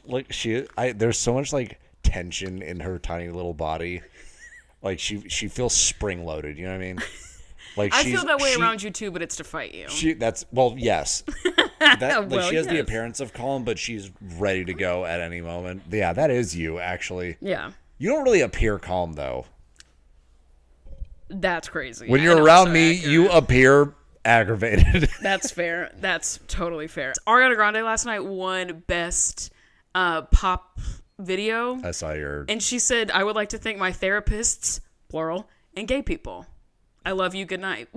Like there's so much like tension in her tiny little body. Like she feels spring loaded. You know what I mean? Like I feel that way around you too, but it's to fight you. Yes. She has the appearance of calm, but she's ready to go at any moment. Yeah, that is you actually. Yeah. You don't really appear calm though. That's crazy. When you're around me, you appear aggravated. That's fair. That's totally fair. Ariana Grande last night won Best Pop Video. I saw And she said, I would like to thank my therapists, plural, and gay people. I love you. Good night.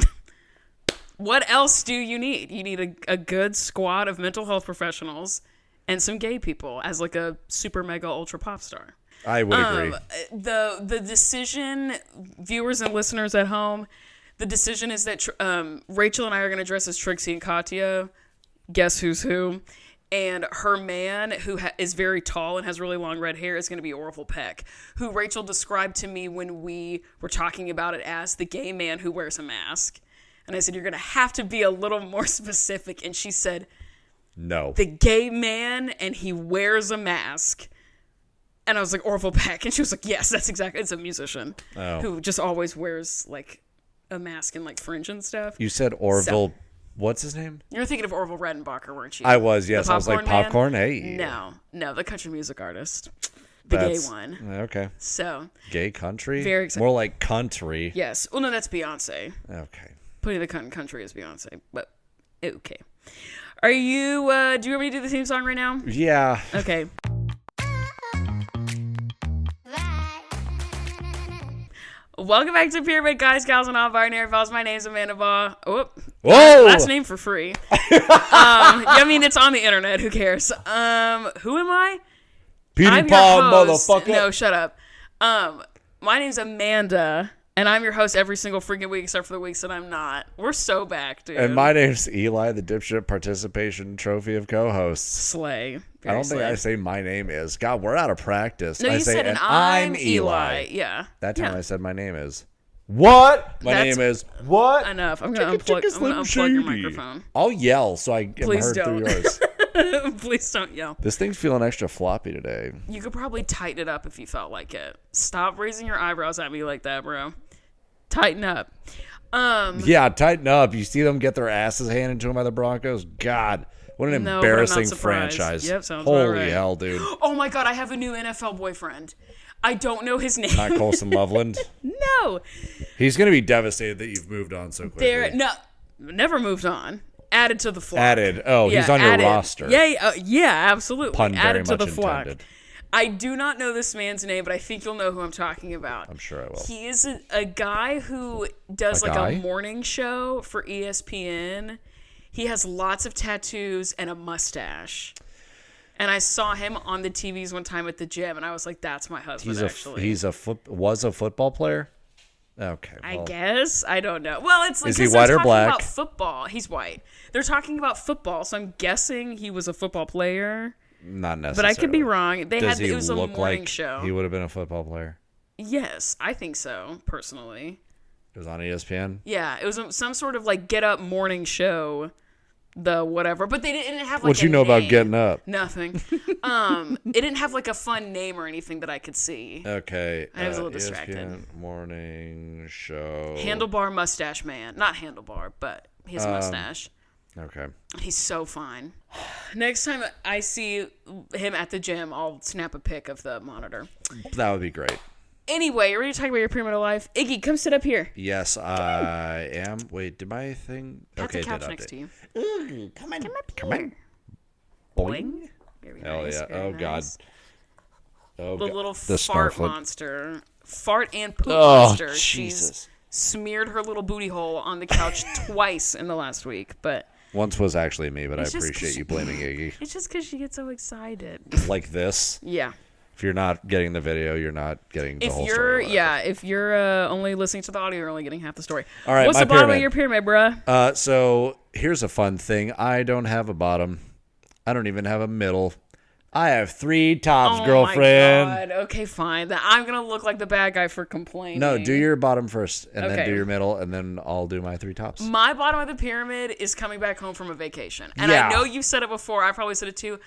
What else do you need? You need a good squad of mental health professionals and some gay people as like a super mega ultra pop star. I would agree. The decision, viewers and listeners at home, the decision is that Rachel and I are going to dress as Trixie and Katya. Guess who's who? And her man, who is very tall and has really long red hair, is going to be Orville Peck, who Rachel described to me when we were talking about it as the gay man who wears a mask. And I said, you're going to have to be a little more specific. And she said, no. The gay man, and he wears a mask. And I was like, Orville Peck. And she was like, yes, that's exactly. It's a musician who just always wears like a mask and like fringe and stuff. You said Orville. What's his name? You're thinking of Orville Redenbacher, weren't you? I was, yes. I was like, Popcorn? Hey. No, the country music artist. Gay one. Okay. So. Gay country? Very excited. More like country. Yes. Well, no, that's Beyonce. Okay. Putting the country as Beyonce, but okay. Are you, do you want me to do the theme song right now? Yeah. Okay. Welcome back to Pyramid, guys, gals, and non-binary folks. My name's Amanda Baugh. Whoa! Last name for free. I mean, it's on the internet. Who cares? Who am I? PewDiePie, motherfucker. No, shut up. My name's Amanda, and I'm your host every single freaking week, except for the weeks that I'm not. We're so back, dude. And my name's Eli, the dipshit participation trophy of co-hosts. Slay. I don't think I say my name is. God, we're out of practice. No, you said, and I'm Eli. Yeah. That time I said my name is. What? My name is what? Enough. I'm going to unplug your microphone. I'll yell so I am heard through yours. Please don't yell. This thing's feeling extra floppy today. You could probably tighten it up if you felt like it. Stop raising your eyebrows at me like that, bro. Tighten up. Yeah, tighten up. You see them get their asses handed to them by the Broncos? God. What an embarrassing franchise. Yep, sounds Holy right. hell, dude. Oh my God, I have a new NFL boyfriend. I don't know his name. Not Colson Loveland? No. He's going to be devastated that you've moved on so quickly. Never moved on. Added to the flock. Added. Oh, yeah, he's on your roster. Yeah, absolutely. Pun added very to the much flock. intended. I do not know this man's name, but I think you'll know who I'm talking about. I'm sure I will. He is a guy who does a morning show for ESPN. He has lots of tattoos and a mustache. And I saw him on the TVs one time at the gym, and I was like, that's my husband, was a football player? Okay. Well, I guess. I don't know. Well, it's like, is he white or black? About football. He's white. They're talking about football, so I'm guessing he was a football player. Not necessarily. But I could be wrong. It was a look morning like show. He would have been a football player? Yes, I think so, personally. It was on ESPN? Yeah, it was some sort of like get up morning show. The whatever, but they didn't have like what you know name. about getting up? Nothing. It didn't have like a fun name or anything that I could see. Okay. I was a little distracted. ESPN morning show. Handlebar mustache man. Not handlebar, but his mustache. Okay. He's so fine. Next time I see him at the gym, I'll snap a pic of the monitor. That would be great. Anyway, you're ready to talk about your pyramid of life? Iggy, come sit up here. Yes, I am. Wait, did my thing? That's okay, a couch did next to you. Ooh, come on. Come here. Boing. Very Hell nice. yeah. Very God. Oh, the God. little the fart snarflet. monster. Fart and poop Oh, monster. Jesus. She's smeared her little booty hole on the couch twice in the last week, but... Once was actually me, but I It's just appreciate you blaming Iggy. It's just because she gets so excited. Like this? Yeah. If you're not getting the video, you're not getting the whole story. If you're only listening to the audio, you're only getting half the story. All right, what's my the bottom pyramid. of your pyramid, bruh? So here's a fun thing. I don't have a bottom. I don't even have a middle. I have 3 tops, Oh girlfriend. my God. Okay, fine. Then I'm going to look like the bad guy for complaining. No, do your bottom first, and then Okay. do your middle, and then I'll do my 3 tops. My bottom of the pyramid is coming back home from a vacation. And Yeah. I know you've said it before. I probably said it too.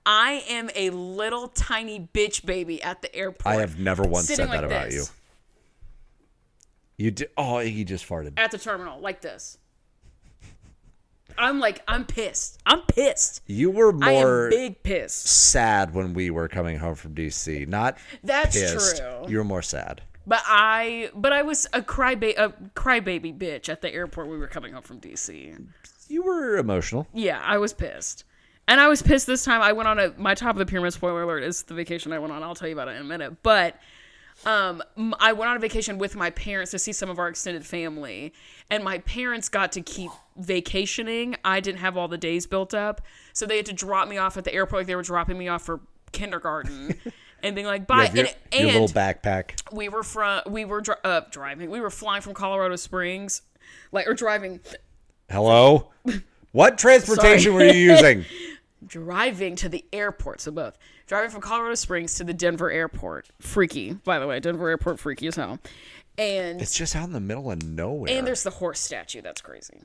I am a little tiny bitch baby at the airport. I have never once sitting said that like about this. you. You did. Oh, he just farted. At the terminal, like this. I'm pissed. I'm pissed. You were I more am big pissed. sad when we were coming home from DC. Not That's pissed. true. You were more sad. But I was a crybaby bitch at the airport when we were coming home from DC. You were emotional. Yeah, I was pissed. And I was pissed this time. I went on my top of the pyramid, spoiler alert, is the vacation I went on. I'll tell you about it in a minute. But I went on a vacation with my parents to see some of our extended family. And my parents got to keep vacationing. I didn't have all the days built up. So they had to drop me off at the airport like they were dropping me off for kindergarten. And being like, bye. Your little backpack. We were driving. We were flying from Colorado Springs. Driving. Hello? What transportation were you using? Driving to the airport, so both. Driving from Colorado Springs to the Denver airport. Freaky, by the way. Denver airport, freaky as hell. And It's just out in the middle of nowhere. and there's the horse statue. That's crazy.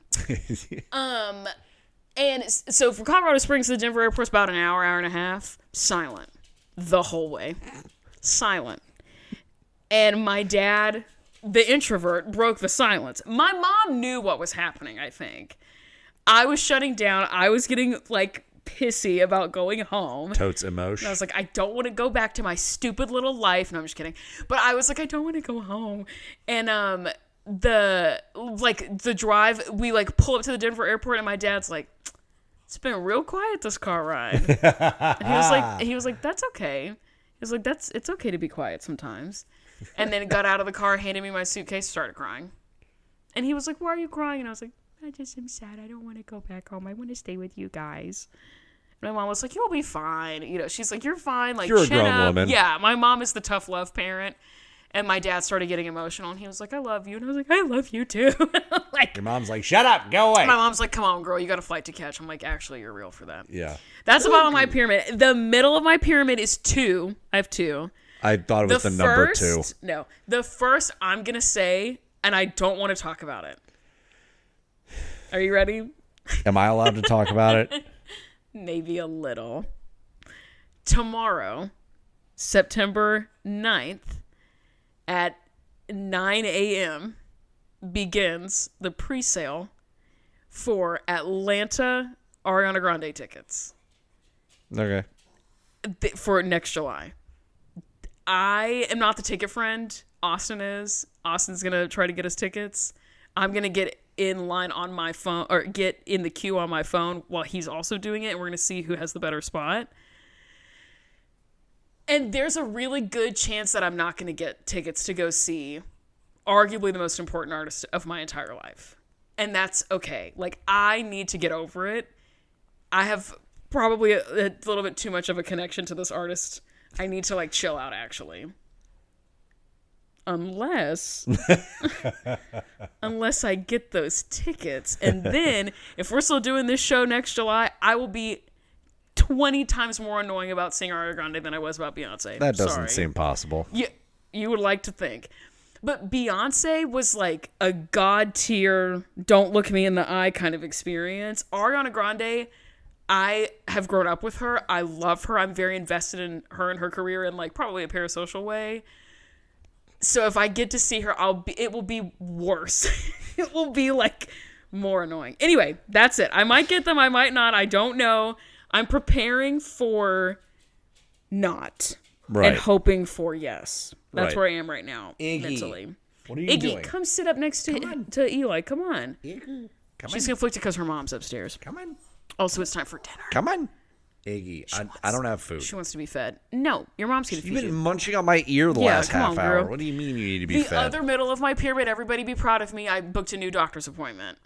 And so from Colorado Springs to the Denver airport's about an hour and a half. Silent. The whole way. Silent. And my dad, the introvert, broke the silence. My mom knew what was happening, I think. I was shutting down. I was getting, pissy about going home. Totes emotion. And I was like, I don't want to go back to my stupid little life. No, I'm just kidding. But I was like, I don't want to go home. And the drive, we pull up to the Denver airport, and my dad's like, it's been real quiet this car ride. And he was like, that's okay. He was like, it's okay to be quiet sometimes. And then got out of the car, handed me my suitcase, started crying. And he was like, why are you crying? And I was like, I just am sad. I don't want to go back home. I want to stay with you guys. My mom was like, you'll be fine. She's like, you're fine. You're a chin grown up. woman. Yeah, my mom is the tough love parent. And my dad started getting emotional. And he was like, I love you. And I was like, I love you too. Your mom's like, shut up, go away. My mom's like, come on, girl. You got a flight to catch. I'm like, actually, you're real for that. Yeah. That's the bottom of my pyramid. The middle of my pyramid is 2. I have 2. I thought it was the number 2. No. The first I'm going to say, and I don't want to talk about it. Are you ready? Am I allowed to talk about it? Maybe a little. Tomorrow, September 9th, at 9 a.m., begins the pre-sale for Atlanta Ariana Grande tickets. Okay. For next July. I am not the ticket friend. Austin is. Austin's going to try to get us tickets. I'm going to get in line on my phone, or get in the queue on my phone while he's also doing it, and we're going to see who has the better spot. And there's a really good chance that I'm not going to get tickets to go see arguably the most important artist of my entire life. And that's okay. I need to get over it. I have probably a little bit too much of a connection to this artist. I need to chill out, actually. Unless I get those tickets. And then, if we're still doing this show next July, I will be 20 times more annoying about seeing Ariana Grande than I was about Beyonce. That doesn't seem possible. You would like to think. But Beyonce was a god tier, don't look me in the eye kind of experience. Ariana Grande, I have grown up with her. I love her. I'm very invested in her and her career in probably a parasocial way. So if I get to see her, it will be worse. It will be more annoying. Anyway, that's it. I might get them. I might not. I don't know. I'm preparing for not. Right. And hoping for yes. That's Right. where I am right now. Iggy, mentally. What are you Iggy, doing? come sit up next to Eli. Come on. Iggy, come She's on. conflicted because her mom's upstairs. Come on. Also, it's time for dinner. Come on. Iggy, I don't have food. She wants to be fed. No, your mom's going to You've feed been you. munching on my ear the Yeah, last come half on, hour. girl. What do you mean you need to be The fed? other middle of my pyramid, everybody be proud of me. I booked a new doctor's appointment.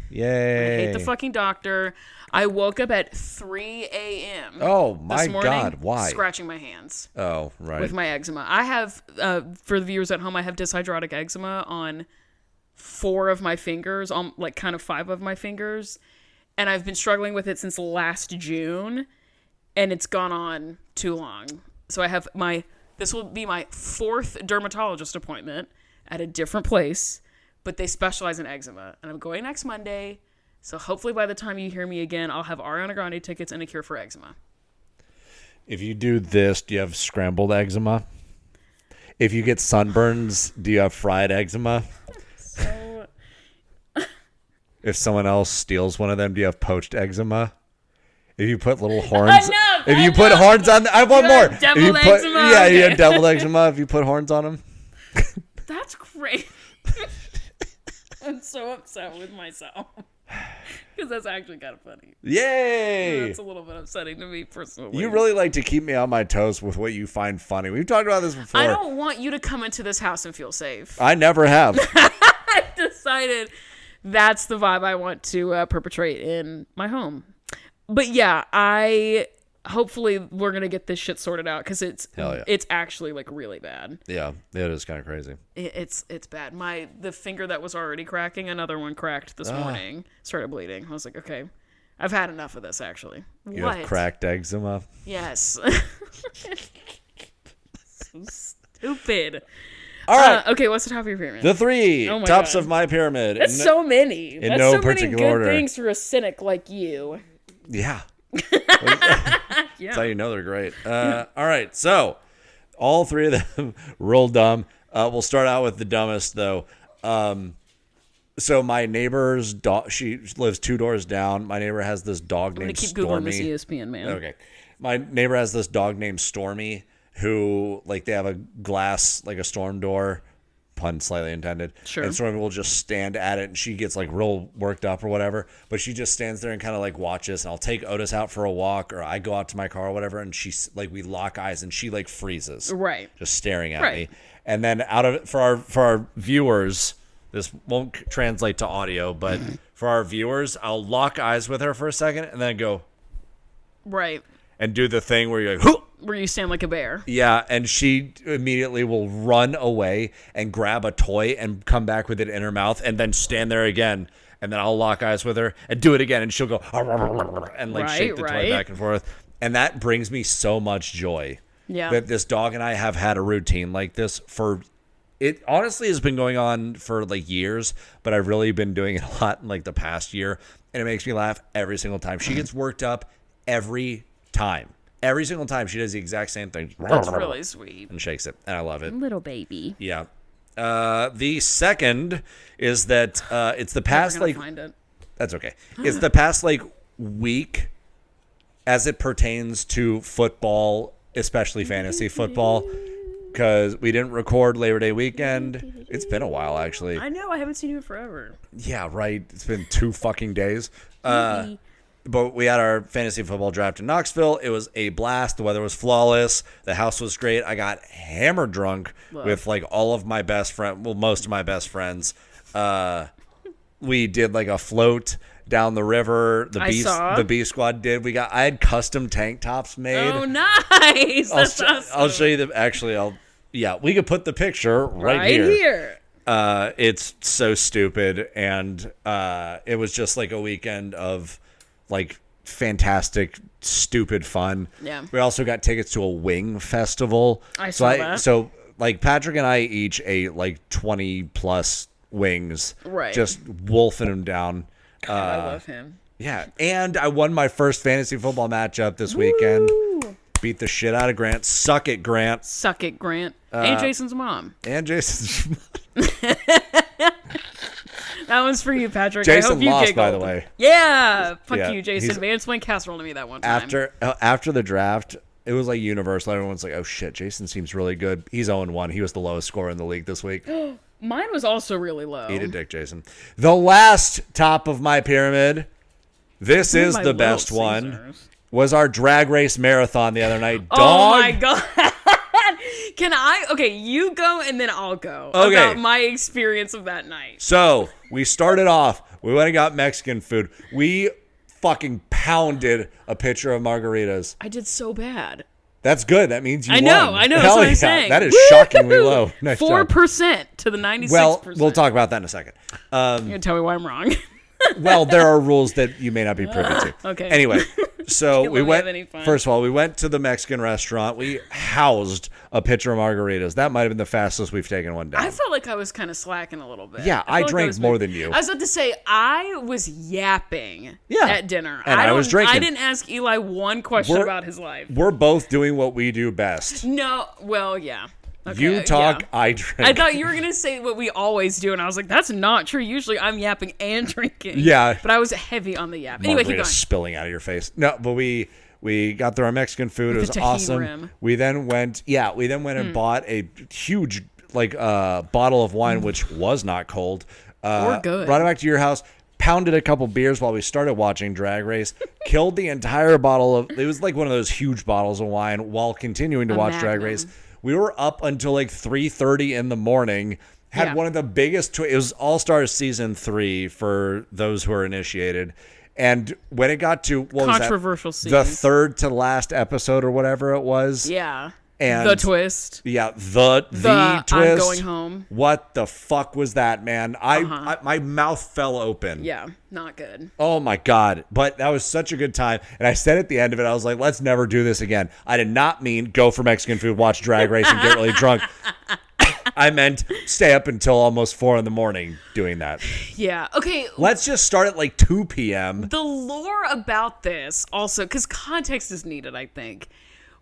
Yay. I hate the fucking doctor. I woke up at 3 a.m. Oh, my this morning, God. Why? Scratching my hands Oh, right. with my eczema. I have, for the viewers at home, I have dyshydrotic eczema on 4 of my fingers, on kind of 5 of my fingers. And I've been struggling with it since last June. and it's gone on too long. So I have this will be my 4th dermatologist appointment at a different place, but they specialize in eczema. And I'm going next Monday, so hopefully by the time you hear me again, I'll have Ariana Grande tickets and a cure for eczema. If you do this, do you have scrambled eczema? If you get sunburns, do you have fried eczema? So... If someone else steals one of them, do you have poached eczema? If you put little horns, put horns on, I want more. Deviled eczema. Yeah, you have deviled eczema. If you put horns on them, that's great. I'm so upset with myself because that's actually kind of funny. Yay! That's a little bit upsetting to me personally. You really like to keep me on my toes with what you find funny. We've talked about this before. I don't want you to come into this house and feel safe. I never have. I decided that's the vibe I want to perpetrate in my home. But yeah, hopefully we're going to get this shit sorted out because it's actually like really bad. Yeah, it is kind of crazy. It's bad. The finger that was already cracking, another one cracked this morning, started bleeding. I was like, okay, I've had enough of this actually. You have cracked eczema? Yes. So stupid. All right. Okay, what's the top of your pyramid? The 3 tops of my pyramid. That's so many. In no particular order. Good things for a cynic like you. Yeah. That's how you know they're great. All right, so all 3 of them real dumb. We'll start out with the dumbest though. So my neighbor's dog, she lives 2 doors down. My neighbor has this dog named Stormy. I'm gonna keep Googling this ESPN man. Okay. My neighbor has this dog named Stormy who, like, they have a glass, like a storm door, pun slightly intended. Sure. And Stormy will just stand at it and she gets like real worked up or whatever. But she just stands there and kind of like watches. And I'll take Otis out for a walk or I go out to my car or whatever. And she's like, we lock eyes and she like freezes. Right. Just staring at me. And then for our viewers, this won't translate to audio, but for our viewers, I'll lock eyes with her for a second and then go. Right. And do the thing where you're like, Hoo! Where you stand like a bear. Yeah, and she immediately will run away and grab a toy and come back with it in her mouth and then stand there again. And then I'll lock eyes with her and do it again. And she'll go and like shake the toy back and forth. And that brings me so much joy. Yeah. That this dog and I have had a routine like this it honestly has been going on for like years, but I've really been doing it a lot in like the past year. And it makes me laugh every single time. She gets worked up every time. Every single time she does the exact same thing. That's really sweet. And shakes it. And I love it. Little baby. Yeah. The second is that it's the past like find it. That's okay. It's the past like week as it pertains to football, especially fantasy football, because we didn't record Labor Day weekend. It's been a while actually. I know, I haven't seen you in forever. Yeah, right. It's been 2 fucking days. But we had our fantasy football draft in Knoxville. It was a blast. The weather was flawless. The house was great. I got hammered drunk with like all of my best friends. Well, most of my best friends. We did like a float down the river. The B squad did. I had custom tank tops made. Oh, nice. That's awesome. I'll show you we could put the picture right here. It's so stupid. And it was just like a weekend of like fantastic, stupid fun. Yeah. We also got tickets to a wing festival. I saw that. So like Patrick and I each ate like 20 plus wings. Right. Just wolfing them down. God, I love him. Yeah. And I won my first fantasy football matchup this weekend. Beat the shit out of Grant. Suck it, Grant. Suck it, Grant. And Jason's mom. That one's for you, Patrick. Jason I hope you lost, giggled. by the way. Yeah. Fuck you, Jason. Mansplain casserole to me that one time. After the draft, it was like universal. Everyone's like, oh, shit, Jason seems really good. He's 0-1. He was the lowest scorer in the league this week. Mine was also really low. Eat a dick, Jason. The last top of my pyramid, this is the best one, was our drag race marathon the other night. Dog. Oh, my God. Can I? Okay, you go and then I'll go. Okay. About my experience of that night. So, we started off. We went and got Mexican food. We fucking pounded a pitcher of margaritas. I did so bad. That's good. That means you I won. know. That's what I'm saying. That is shockingly low. Nice 4% to the 96%. Well, we'll talk about that in a second. You're going to tell me why I'm wrong. Well, there are rules that you may not be privy to. Okay. Anyway, So we went. Any fun. First of all, we went to the Mexican restaurant. We housed a pitcher of margaritas. That might have been the fastest we've taken one down. I felt like I was kind of slacking a little bit. Yeah, I drank more than you. I was about to say I was yapping at dinner. And I was drinking. I didn't ask Eli one question about his life. We're both doing what we do best. No, well, yeah. Okay, you talk, I drink. I thought you were going to say what we always do, and I was like, that's not true. Usually I'm yapping and drinking. Yeah. But I was heavy on the yap. Anyway, keep going. Spilling out of your face. No, but we got through our Mexican food. With it was awesome. Rim. We then went and bought a huge bottle of wine, which was not cold. Or good. Brought it back to your house. Pounded a couple beers while we started watching Drag Race. Killed the entire bottle of. It was like one of those huge bottles of wine while continuing to watch Drag Race. We were up until like 3:30 in the morning. Had one of the biggest. It was All Stars season 3 for those who are initiated. And when it got to controversial was that? The third to last episode or whatever it was. Yeah. And the twist. Yeah, the twist. I'm going home. What the fuck was that, man? I my mouth fell open. Yeah, not good. Oh my God. But that was such a good time. And I said at the end of it, I was like, let's never do this again. I did not mean go for Mexican food, watch Drag Race, and get really drunk. I meant stay up until almost 4 a.m. doing that. Yeah. Okay. Let's just start at like 2 p.m. The lore about this also, because context is needed, I think.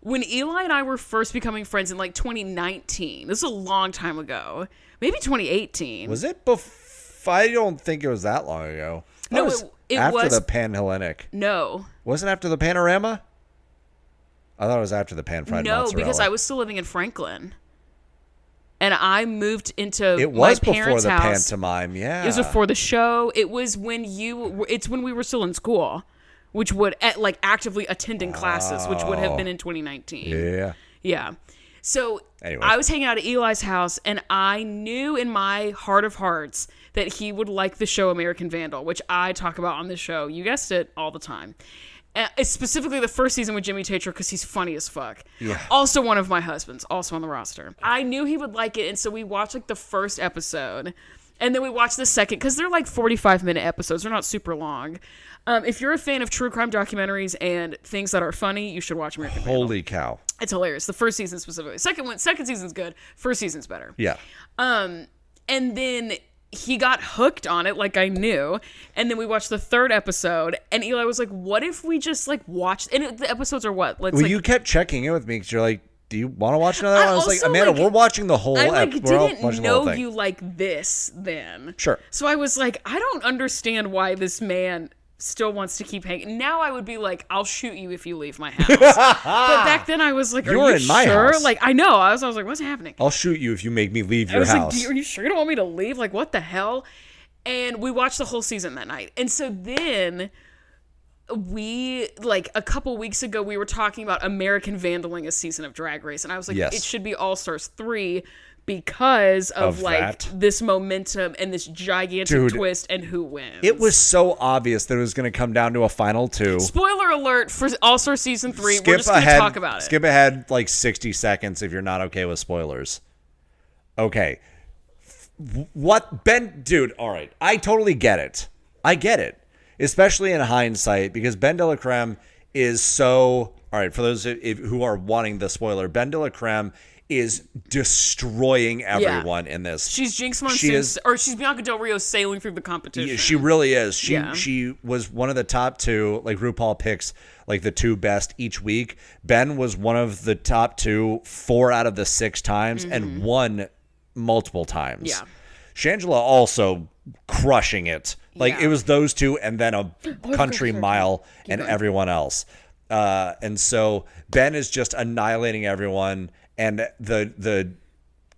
When Eli and I were first becoming friends in like 2019, this is a long time ago, maybe 2018. Was it before? I don't think it was that long ago. No, it after was the Pan-Hellenic. No. Was it after the Panorama? I thought it was after the Pan-Fried Mozzarella. No, because I was still living in Franklin. And I moved into it was my parents' before the house. pantomime, yeah. It was before the show. It was when it's when we were still in school. Which would actively attending classes, which would have been in 2019. Yeah. Yeah. So anyway. I was hanging out at Eli's house, and I knew in my heart of hearts that he would like the show American Vandal, which I talk about on this show. You guessed it, all the time. It's specifically the first season with Jimmy Tatro because he's funny as fuck. Yeah. Also one of my husbands, also on the roster. I knew he would like it, and so we watched like the first episode. And then we watched the second, because they're like 45-minute episodes. They're not super long. If you're a fan of true crime documentaries and things that are funny, you should watch American Vandal. Holy cow. It's hilarious. The first season specifically. Second season's good. First season's better. Yeah. And then he got hooked on it like I knew. And then we watched the third episode, and Eli was like, what if we just like watched... And the episodes are what? You kept checking in with me because you're like, do you want to watch another one? I was like, Amanda, we're watching the whole episode. I didn't know you like this then. Sure. So I was like, I don't understand why this man still wants to keep hanging. Now I would be like, I'll shoot you if you leave my house. But back then I was like, are you in my sure? house. Like, I know. I was like, what's happening? I'll shoot you if you make me leave your house. I was like, are you sure you don't want me to leave? Like, what the hell? And we watched the whole season that night. And so then... we like a couple weeks ago we were talking about American Vandaling a season of Drag Race, and I was like, yes. It should be All Stars 3 because of like that. This momentum and this gigantic twist and who wins. It was so obvious that it was going to come down to a final 2. Spoiler alert for All Stars season 3. We're just going to talk about it. Skip ahead like 60 seconds if you're not okay with spoilers. Okay. What Ben, dude, all right. I totally get it. I get it. Especially in hindsight, because Ben de la Creme is so... All right, for those who are wanting the spoiler, Ben de la Creme is destroying everyone in this. She's Jinx Monsoon, or she's Bianca Del Rio sailing through the competition. Yeah, she really is. She was one of the top 2, like RuPaul picks like the 2 best each week. Ben was one of the top 2 4 out of the 6 times and won multiple times. Yeah. Shangela also crushing it. Like it was those 2 and then a country mile and everyone else. And so Ben is just annihilating everyone. And the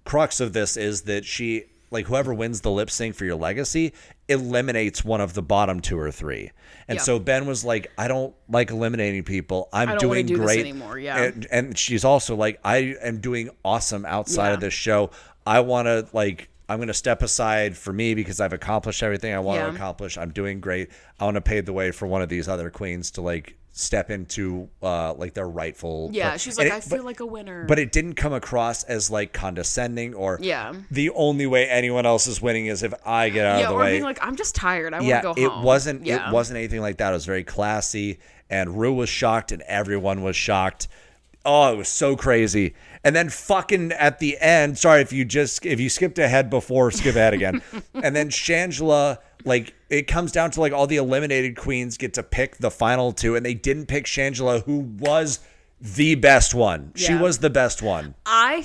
crux of this is that she, like whoever wins the lip sync for your legacy, eliminates one of the bottom 2 or 3. And so Ben was like, I don't like eliminating people. I'm doing great anymore. Yeah. And she's also like, I am doing awesome outside of this show. I want to like... I'm going to step aside for me because I've accomplished everything I want to accomplish. I'm doing great. I want to pave the way for one of these other queens to like step into like their rightful. Yeah, she's like, I feel like a winner. But it didn't come across as like condescending or the only way anyone else is winning is if I get out of the way. Being like, I'm just tired. I want to go home. It wasn't anything like that. It was very classy. and Rue was shocked, and everyone was shocked. Oh, it was so crazy. And then fucking at the end, sorry if you skipped ahead before, skip ahead again. And then Shangela, like, it comes down to like all the eliminated queens get to pick the final two, and they didn't pick Shangela, who was the best one. Yeah. She was the best one.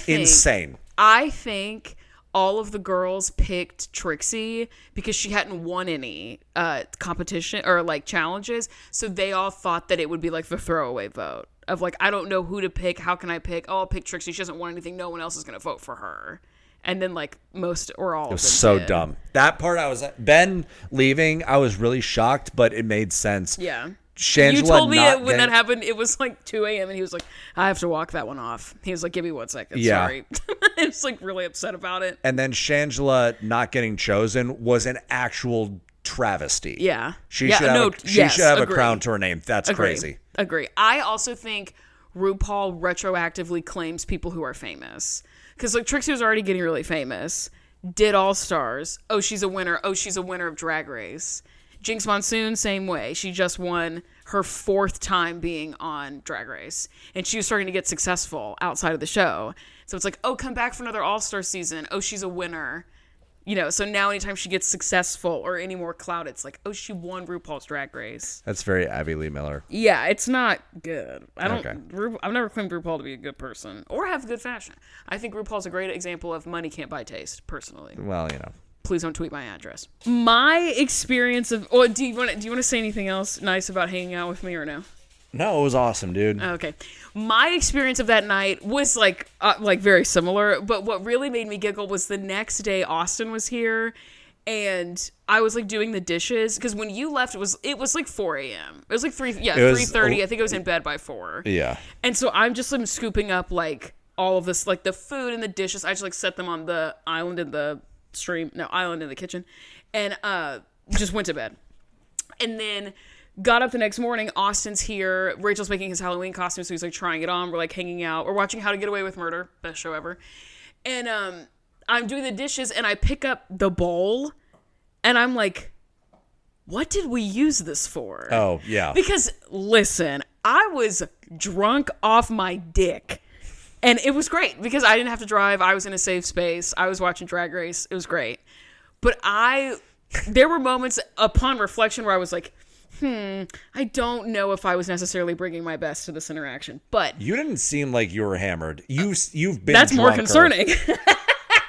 Insane. I think all of the girls picked Trixie because she hadn't won any competition or like challenges. So they all thought that it would be like the throwaway vote of like, I don't know who to pick. How can I pick? Oh, I'll pick Trixie. She hasn't won anything. No one else is going to vote for her. And then like most or all of them. It was so dumb. That part Ben leaving, I was really shocked, but it made sense. Yeah. Shangela you told me when that happened, it was like 2 a.m. and he was like, I have to walk that one off. He was like, give me 1 second. Yeah. Sorry. I was like really upset about it. And then Shangela not getting chosen was an actual travesty. Yeah. She should have a crown to her name. That's crazy. Agree. I also think RuPaul retroactively claims people who are famous. Because like Trixie was already getting really famous. Did All Stars. Oh, she's a winner. Oh, she's a winner of Drag Race. Jinx Monsoon, same way. She just won her 4th time being on Drag Race. And she was starting to get successful outside of the show. So it's like, oh, come back for another All-Star season. Oh, she's a winner. You know, so now anytime she gets successful or any more clout, it's like, oh, she won RuPaul's Drag Race. That's very Abby Lee Miller. Yeah, it's not good. I've never claimed RuPaul to be a good person or have good fashion. I think RuPaul's a great example of money can't buy taste, personally. Well, you know. Please don't tweet my address. My experience of... Oh, do you want to say anything else nice about hanging out with me or no? No, it was awesome, dude. Okay. My experience of that night was like very similar, but what really made me giggle was the next day Austin was here and I was like doing the dishes because when you left it was like 4 a.m. It was like 3:30. I think I was in bed by 4. Yeah. And so I'm just scooping up like all of this, like the food and the dishes. I just like set them on the island in the kitchen and just went to bed. And then got up the next morning. Austin's here. Rachel's making his Halloween costume, so he's like trying it on. We're like hanging out. We're watching How to Get Away with Murder, best show ever. And I'm doing the dishes, and I pick up the bowl, and I'm like, what did we use this for? Oh, yeah. Because, listen, I was drunk off my dick. And it was great because I didn't have to drive. I was in a safe space. I was watching Drag Race. It was great. But there were moments upon reflection where I was like, I don't know if I was necessarily bringing my best to this interaction. But you didn't seem like you were hammered. You've been That's drunker. More concerning.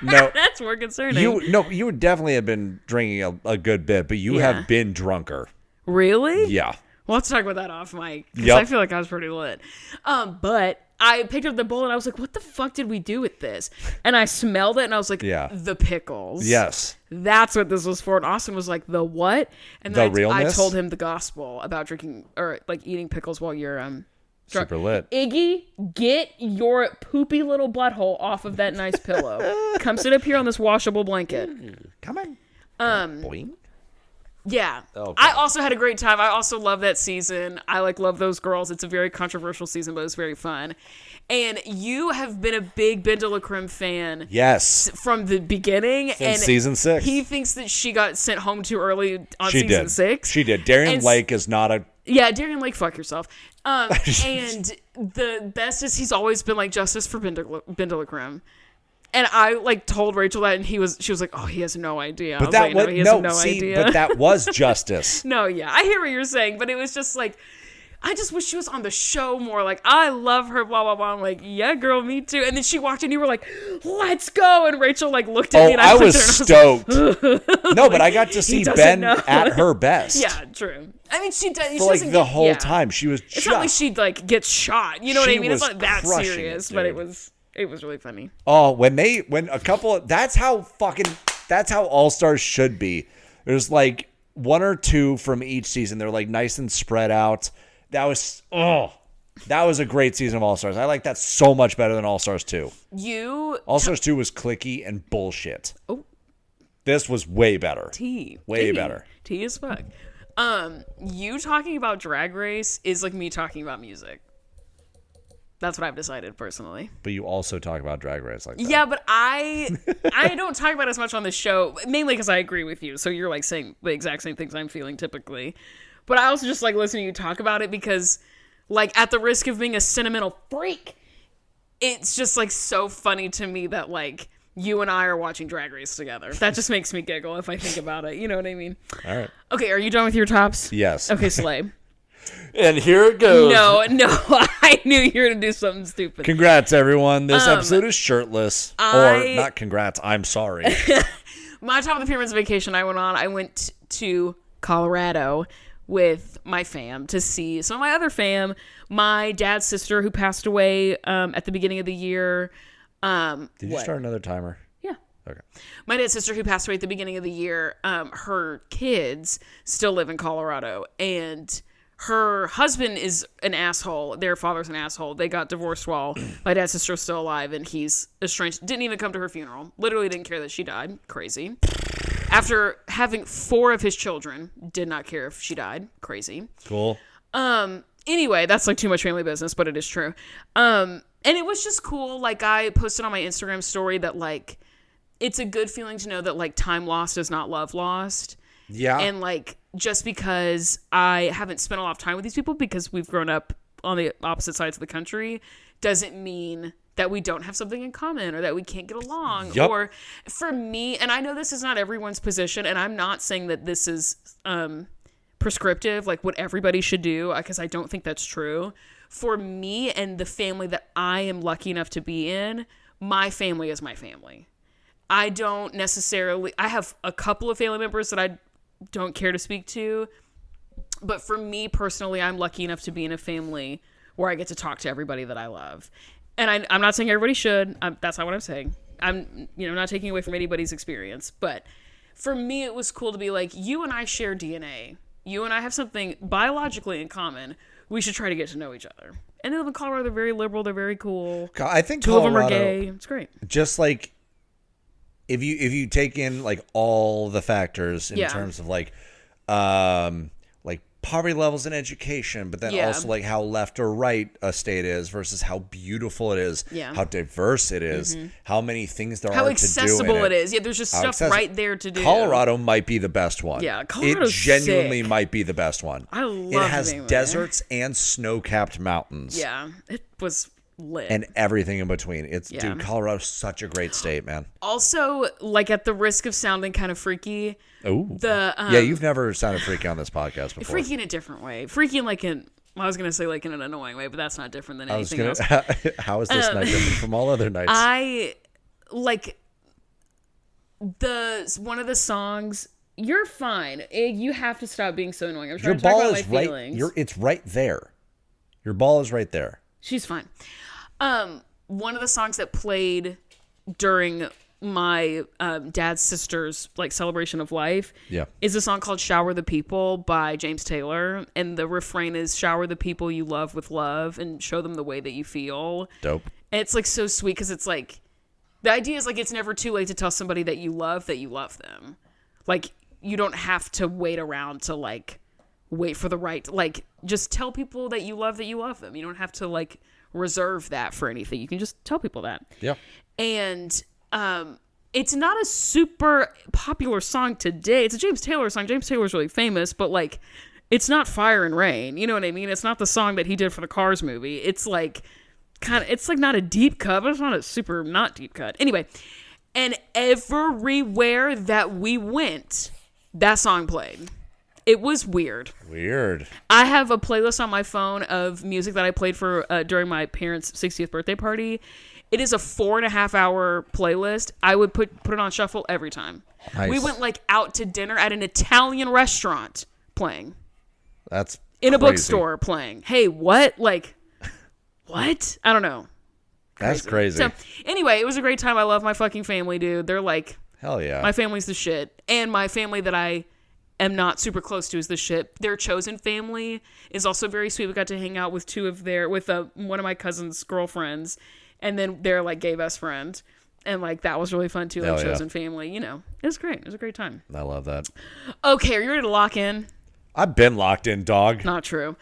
No. That's more concerning. You would definitely have been drinking a good bit, but you have been drunker. Really? Yeah. Well, let's talk about that off mic. Because I feel like I was pretty lit. But I picked up the bowl and I was like, what the fuck did we do with this? And I smelled it and I was like, the pickles. Yes. That's what this was for. And Austin was like, the what? And then I told him the gospel about drinking or like eating pickles while you're drunk. Super lit. Iggy, get your poopy little butthole off of that nice pillow. Come sit up here on this washable blanket. Come on. Boing. Yeah. Okay. I also had a great time. I also love that season. I love those girls. It's a very controversial season, but it's very fun. And you have been a big Ben de la Creme fan. Yes. From the beginning. Since season 6. He thinks that she got sent home too early on season 6. She did. Darian Lake is not a... Yeah, Darian Lake, fuck yourself. And the best is he's always been like justice for Ben de la Creme. And I told Rachel that, and she was like, "Oh, he has no idea." But that was idea. But that was justice. No, yeah, I hear what you're saying, but it was just like, I just wish she was on the show more. Like, I love her, blah blah blah. I'm like, yeah, girl, me too. And then she walked in, you were like, "Let's go!" And Rachel looked at me, and I was stoked. No, but I got to see Ben at her best. Yeah, true. I mean, she does for the whole time. She was. It's not like she gets shot. You know what I mean? It's not that serious, but it was. It was really funny. Oh, that's how All Stars should be. There's like 1 or 2 from each season. They're like nice and spread out. That was a great season of All Stars. I like that so much better than All Stars 2. All Stars 2 was cliquey and bullshit. Oh. This was way better. Way better. Tea as fuck. You talking about Drag Race is like me talking about music. That's what I've decided personally. But you also talk about Drag Race like that. Yeah, but I don't talk about it as much on the show, mainly because I agree with you. So you're saying the exact same things I'm feeling typically. But I also just like listening to you talk about it because, like, at the risk of being a sentimental freak, it's just like so funny to me that like you and I are watching Drag Race together. That just makes me giggle if I think about it. You know what I mean? All right. Okay, are you done with your tops? Yes. Okay, slay. And here it goes. No, I knew you were going to do something stupid. Congrats, everyone. This episode is shirtless. Or not congrats. I'm sorry. My top of the pyramids vacation I went to Colorado with my fam to see some of my other fam. My dad's sister who passed away at the beginning of the year. Did you start another timer? Yeah. Okay. My dad's sister who passed away at the beginning of the year, her kids still live in Colorado, and her husband is an asshole. Their father's an asshole. They got divorced while my dad's sister was still alive, and he's estranged. Didn't even come to her funeral. Literally didn't care that she died. Crazy. After having 4 of his children, did not care if she died. Crazy. Cool. Anyway, that's like too much family business, but it is true. And it was just cool. Like, I posted on my Instagram story that, like, it's a good feeling to know that, like, time lost is not love lost. Yeah. And, like, just because I haven't spent a lot of time with these people because we've grown up on the opposite sides of the country doesn't mean that we don't have something in common or that we can't get along. Yep. Or for me, and I know this is not everyone's position, and I'm not saying that this is prescriptive, like what everybody should do, because I don't think that's true. For me and the family that I am lucky enough to be in, my family is my family. I have a couple of family members that I don't care to speak to, but for me personally, I'm lucky enough to be in a family where I get to talk to everybody that I love. And I'm not saying everybody should. That's not what I'm saying. I'm not taking away from anybody's experience, but for me, it was cool to be like, you and I share DNA. You and I have something biologically in common. We should try to get to know each other. And they live in Colorado. They're very liberal. They're very cool. I think 2 of them are gay. It's great. Just like if you take in like all the factors in terms of like poverty levels in education, but then also like how left or right a state is versus how beautiful it is, how diverse it is, how many things there are to do. How accessible it is. Yeah, there's just stuff right there to do. Colorado might be the best one. Yeah, Colorado's it genuinely sick. might be the best one. I love it. It has deserts and snow-capped mountains. Yeah, it was lit. And everything in between. Dude, Colorado's such a great state, man. Also, like, at the risk of sounding kind of freaky. Oh. You've never sounded freaky on this podcast before. Freaky in a different way. Freaky in like I was going to say like in an annoying way, but that's not different than anything else. How is this night different from all other nights? I like one of the songs. You're fine. You have to stop being so annoying. I'm trying to talk about my feelings. It's right there. Your ball is right there. She's fine. One of the songs that played during my dad's sister's like celebration of life is a song called Shower the People by James Taylor, and the refrain is shower the people you love with love and show them the way that you feel. Dope. And it's like so sweet because it's like the idea is like it's never too late to tell somebody that you love them. Like you don't have to wait around to like wait for the right, like just tell people that you love them. You don't have to like reserve that for anything. You can just tell people that. Yeah. And it's not a super popular song today. It's a James Taylor song. James Taylor's really famous, but like it's not Fire and Rain. You know what I mean? It's not the song that he did for the Cars movie. It's like it's like not a deep cut, but it's not a super not deep cut. Anyway, and everywhere that we went, that song played. It was weird. I have a playlist on my phone of music that I played for during my parents' 60th birthday party. It is a 4.5 hour playlist. I would put it on shuffle every time. Nice. We went like out to dinner at an Italian restaurant playing. That's in crazy. A bookstore playing. Hey, what? Like, what? I don't know. That's crazy. So anyway, it was a great time. I love my fucking family, dude. They're like, hell yeah. My family's the shit. And my family that I am not super close to is the shit. Their chosen family is also very sweet. We got to hang out with one of my cousin's girlfriends, and then their like gay best friend, and like that was really fun too. Like chosen family, it was great. It was a great time. I love that. Okay, are you ready to lock in? I've been locked in, dog. Not true.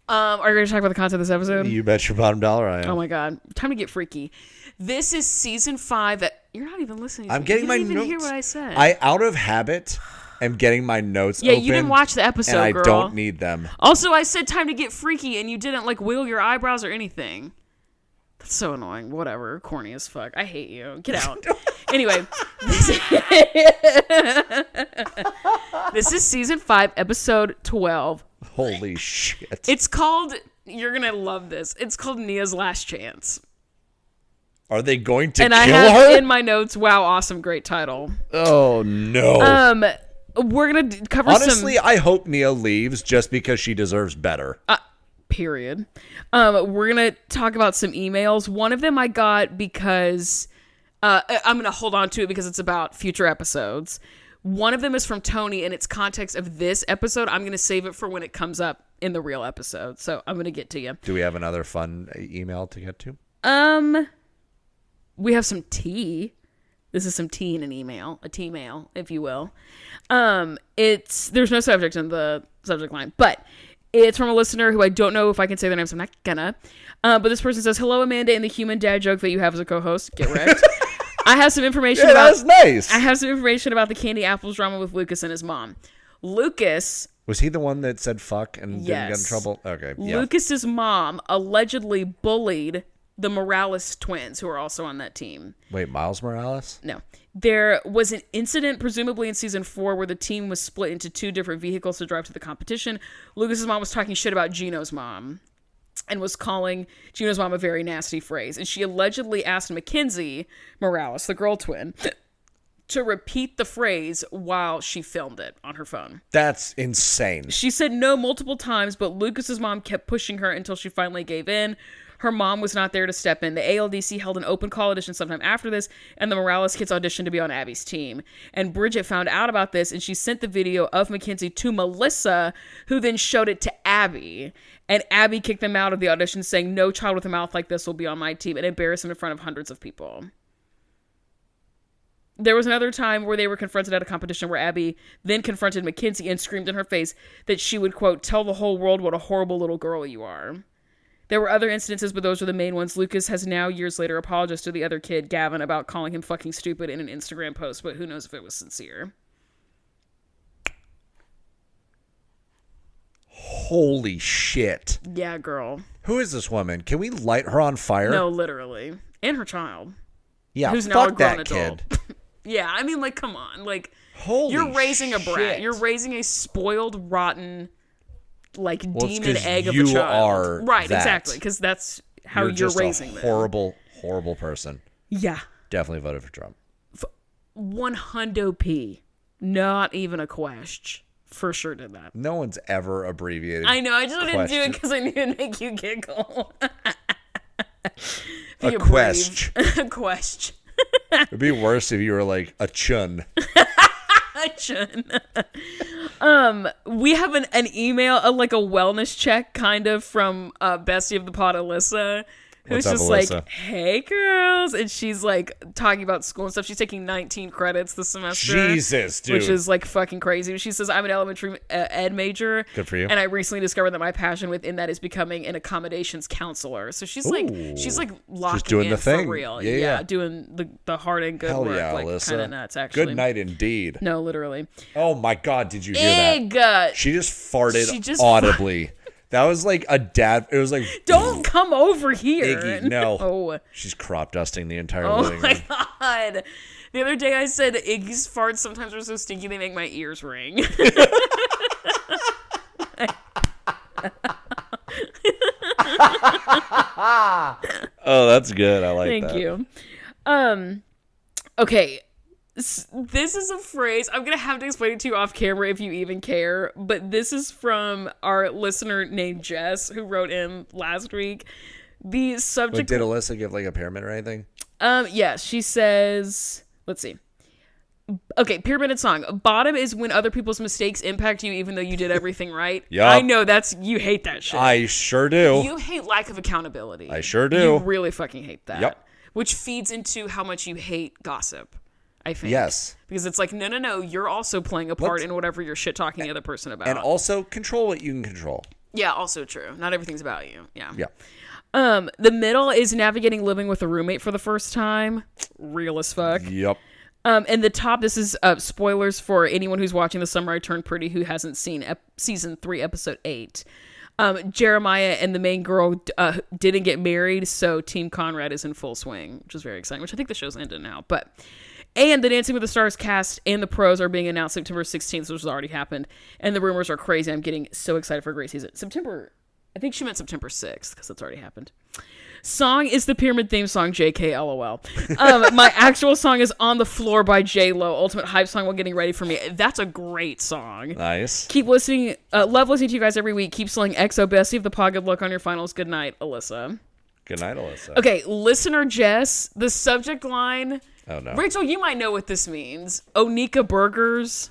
Are you ready to talk about the content of this episode? You bet your bottom dollar I am. Oh my god, time to get freaky. This is season 5. You're not even listening. I'm getting my notes. You didn't even hear what I said. Out of habit, am getting my notes Yeah, open. you didn't watch the episode, and I girl. don't need them. Also, I said time to get freaky, and you didn't, like, wiggle your eyebrows or anything. That's so annoying. Whatever. Corny as fuck. I hate you. Get out. Anyway. This is season 5, episode 12. Holy shit. It's called, you're going to love this. It's called Nia's Last Chance. Are they going to and kill I have her? in my notes, wow, awesome, great title. Oh, no. We're going to cover Honestly, I hope Nia leaves just because she deserves better. Period. We're going to talk about some emails. One of them I got because I'm going to hold on to it because it's about future episodes. One of them is from Tony, and it's context of this episode. I'm going to save it for when it comes up in the real episode. So I'm going to get to you. Do we have another fun email to get to? We have some tea. This is some tea in an email, a tea mail, if you will. There's no subject in the subject line, but it's from a listener who I don't know if I can say their name, so I'm not gonna. But this person says, "Hello, Amanda, and the human dad joke that you have as a co-host. Get wrecked." I have some information about. That's nice. I have some information about the candy apples drama with Lucas and his mom. Lucas. Was he the one that said fuck and didn't get in Yes. trouble? Okay. Yeah. Lucas's mom allegedly bullied the Morales twins, who are also on that team. Wait, Miles Morales? No. There was an incident, presumably in season 4, where the team was split into 2 different vehicles to drive to the competition. Lucas's mom was talking shit about Gino's mom and was calling Gino's mom a very nasty phrase. And she allegedly asked Mackenzie Morales, the girl twin, to repeat the phrase while she filmed it on her phone. That's insane. She said no multiple times, but Lucas's mom kept pushing her until she finally gave in. Her mom was not there to step in. The ALDC held an open call audition sometime after this, and the Morales kids auditioned to be on Abby's team. And Bridget found out about this, and she sent the video of Mackenzie to Melissa, who then showed it to Abby. And Abby kicked them out of the audition, saying, "No child with a mouth like this will be on my team," and embarrassed them in front of hundreds of people. There was another time where they were confronted at a competition where Abby then confronted Mackenzie and screamed in her face that she would, quote, "tell the whole world what a horrible little girl you are." There were other instances, but those are the main ones. Lucas has now, years later, apologized to the other kid, Gavin, about calling him fucking stupid in an Instagram post, but who knows if it was sincere. Holy shit. Yeah, girl. Who is this woman? Can we light her on fire? No, literally. And her child. Yeah, who's now a fuck grown that adult. kid. Yeah, I mean, like, come on. Like, Holy you're raising a brat. shit. You're raising a spoiled, rotten, like, Well, it's demon 'cause egg of a you child. are Right, that. exactly. Because that's how you're just raising a them. horrible, horrible person. Yeah. Definitely voted for Trump. 100p. Not even a question. For sure did that. No one's ever abbreviated. I know. I just wanted to do it question. because I knew it'd make you giggle. A quest. A question. It'd be worse if you were like a chun. We have an email, like a wellness check, kind of from Bestie of the Pod, Alyssa, who's What's up, just Alyssa? like, "Hey, girls," and she's like talking about school and stuff. She's taking 19 credits this semester. Jesus, dude. Which is like fucking crazy. She says, "I'm an elementary ed major. Good for you. And I recently discovered that my passion within that is becoming an accommodations counselor." So she's like locking doing in the thing. for real. Yeah. Doing the hard and good Hell work. yeah, like Alyssa. kind of nuts, actually. Good night indeed. No, literally. Oh my God, did you hear that? She just farted She just audibly. That was like a dad. It was like, Don't come over here. Iggy, no. No. She's crop dusting the entire Oh living my room. God. The other day I said Iggy's farts sometimes are so stinky they make my ears ring. Oh, that's good. I like that. Thank you. Okay. This is a phrase. I'm going to have to explain it to you off camera if you even care. But this is from our listener named Jess, who wrote in last week. The subject... Wait, did Alyssa give like a pyramid or anything? Yes, she says... Let's see. Okay, pyramided song. Bottom is when other people's mistakes impact you even though you did everything right. Yup. I know you hate that shit. I sure do. You hate lack of accountability. I sure do. You really fucking hate that. Yep. Which feeds into how much you hate gossip, I think. Yes. Because it's like, no, you're also playing a part in whatever you're shit talking the other person about. And also control what you can control. Yeah, also true. Not everything's about you. Yeah. Yeah. The middle is navigating living with a roommate for the first time. Real as fuck. Yep. And the top, this is spoilers for anyone who's watching The Summer I Turned Pretty who hasn't seen season 3, episode 8. Jeremiah and the main girl didn't get married, so Team Conrad is in full swing, which is very exciting, which I think the show's ended now. And the Dancing with the Stars cast and the pros are being announced September 16th, which has already happened. And the rumors are crazy. I'm getting so excited for a great season. I think she meant September 6th, because that's already happened. Song is the Pyramid theme song, JK LOL. My actual song is On the Floor by J-Lo, ultimate hype song while getting ready for me. That's a great song. Nice. Keep listening. Love listening to you guys every week. Keep slaying EXO Bestie of the pod. Good luck on your finals. Good night, Alyssa. Good night, Alyssa. Okay, listener Jess, the subject line. Oh, no. Rachel, you might know what this means. Onika Burgers.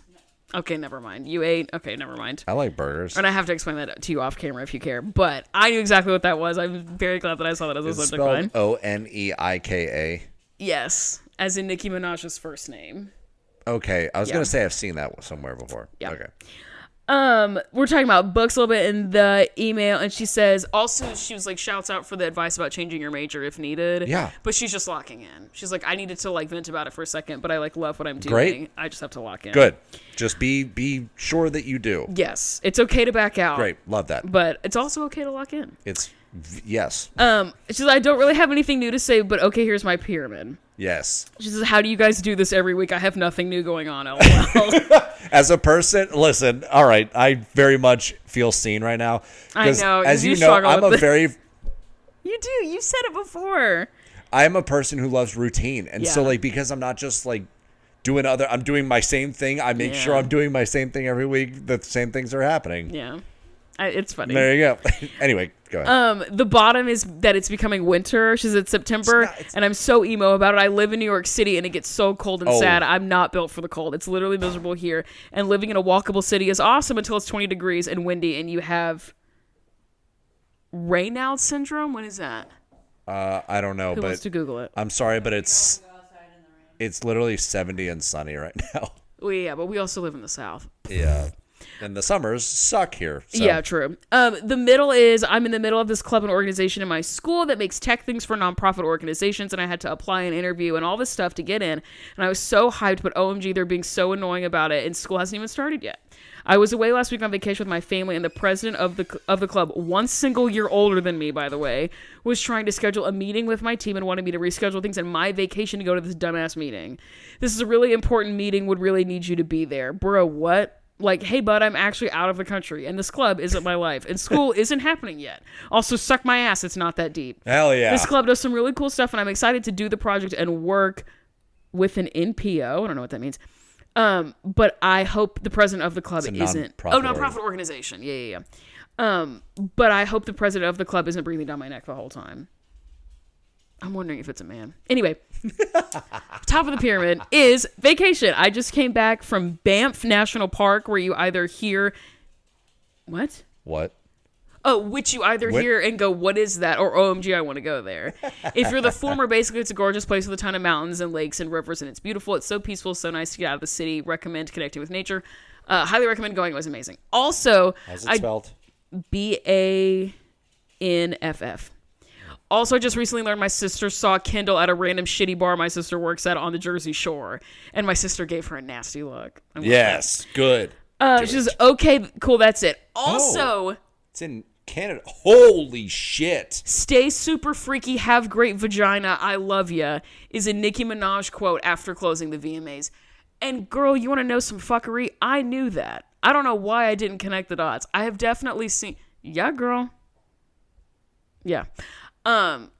Okay, never mind. You ate? Okay, never mind. I like burgers. And I have to explain that to you off camera if you care. But I knew exactly what that was. I'm very glad that I saw that as a subject line. Oneika. Yes, as in Nicki Minaj's first name. Okay, I was going to say I've seen that somewhere before. Yeah. Okay. We're talking about books a little bit in the email, and she says also she was like shouts out for the advice about changing your major if needed. Yeah. But she's just locking in. She's like, I needed to like vent about it for a second, but I like love what I'm doing. Great. I just have to lock in. Good. Just be sure that you do. Yes, it's okay to back out. Great. Love that. But it's also okay to lock in. Yes. She says, I don't really have anything new to say, but okay, here's my pyramid. Yes. She says, how do you guys do this every week? I have nothing new going on, lol. As a person, listen, all right, I very much feel seen right now. I know. As you know, I'm a very... You do. You said it before. I'm a person who loves routine. And so, Yeah. like, because I'm not just, like, I'm doing my same thing, I make sure I'm doing my same thing every week, the same things are happening. Yeah. It's funny. There you go. Anyway, go ahead. The bottom is that it's becoming winter. She said September, and I'm so emo about it. I live in New York City, and it gets so cold and sad. I'm not built for the cold. It's literally miserable here. And living in a walkable city is awesome until it's 20 degrees and windy, and you have Raynaud syndrome. What is that? I don't know, Who but wants to Google it? I'm sorry, but it's literally 70 and sunny right now. Well, yeah, but we also live in the South. Yeah. And the summers suck here. So. Yeah, true. The middle is I'm in the middle of this club and organization in my school that makes tech things for nonprofit organizations, and I had to apply and interview and all this stuff to get in. And I was so hyped, but OMG, they're being so annoying about it, and school hasn't even started yet. I was away last week on vacation with my family, and the president of the club, one single year older than me, by the way, was trying to schedule a meeting with my team and wanted me to reschedule things in my vacation to go to this dumbass meeting. This is a really important meeting, would really need you to be there. Bro, what? Like, hey, bud, I'm actually out of the country, and this club isn't my life, and school isn't happening yet. Also, suck my ass, it's not that deep. Hell yeah. This club does some really cool stuff, and I'm excited to do the project and work with an NPO. I don't know what that means. But I hope the president of the club isn't... nonprofit organization. Yeah. But I hope the president of the club isn't breathing down my neck the whole time. I'm wondering if it's a man. Anyway, top of the pyramid is vacation. I just came back from Banff National Park, where you either hear... What? Oh, which you either hear and go, what is that? Or OMG, I want to go there. If you're the former, basically, it's a gorgeous place with a ton of mountains and lakes and rivers, and it's beautiful. It's so peaceful, so nice to get out of the city. Recommend connecting with nature. Highly recommend going. It was amazing. Also, how's it spelled? BANFF. Also, I just recently learned my sister saw Kendall at a random shitty bar my sister works at on the Jersey Shore, and my sister gave her a nasty look. Yes, good. She says, okay, cool, that's it. Also, it's in Canada. Holy shit. Stay super freaky, have great vagina, I love ya, is a Nicki Minaj quote after closing the VMAs. And girl, you want to know some fuckery? I knew that. I don't know why I didn't connect the dots. I have definitely seen... Yeah, girl. Yeah. Doesn't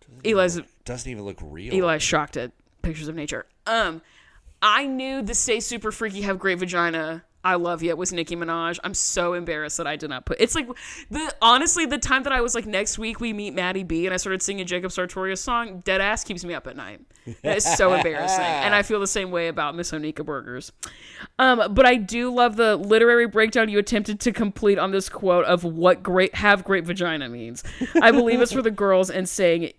even look real. Eli's shocked at pictures of nature. I knew the Stay Super Freaky, Have Great Vagina, I Love You was Nicki Minaj. I'm so embarrassed that I did not put... It's like, honestly, the time that I was like, next week we meet Maddie B, and I started singing Jacob Sartorius' song, dead ass keeps me up at night. It's so embarrassing. And I feel the same way about Miss Onika Burgers. But I do love the literary breakdown you attempted to complete on this quote of what have great vagina means. I believe it's for the girls and saying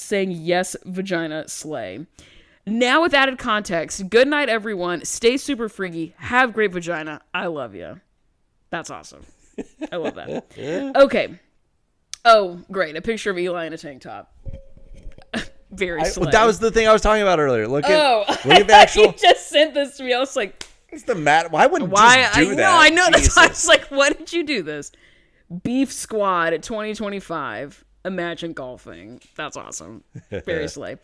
yes, vagina, slay. Now with added context, good night, everyone. Stay super freaky. Have great vagina. I love you. That's awesome. I love that. Okay. Oh, great. A picture of Eli in a tank top. Very slay. That was the thing I was talking about earlier. Look at the actual. You just sent this to me. I was like, it's the mat. Why wouldn't just do that? I know. Jesus. That's why I was like, why did you do this? Beef Squad at 2025. Imagine golfing. That's awesome. Very slay.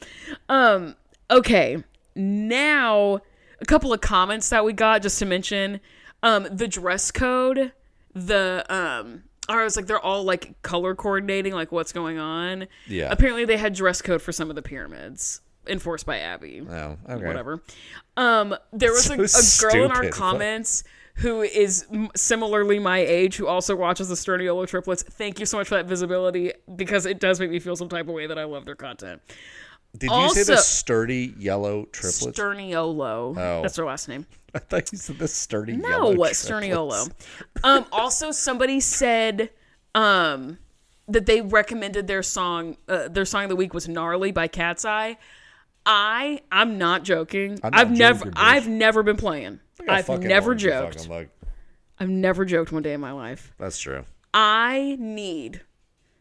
Okay. Now, a couple of comments that we got just to mention. The dress code. I was like, they're all like color coordinating, like what's going on. Yeah. Apparently, they had dress code for some of the pyramids enforced by Abby. Oh, okay. Whatever. There was a girl in our comments who is similarly my age who also watches the Sterniolo triplets. Thank you so much for that visibility because it does make me feel some type of way that I love their content. Did you say the sturdy yellow triplets? Sterniolo. Oh. That's their last name. I thought you said the sturdy yellow triplets. No, Sterniolo. Also, somebody said that they recommended their song of the week was Gnarly by Cat's Eye. I'm not joking. I've never been playing. I've never joked. I've never joked one day in my life. That's true. I need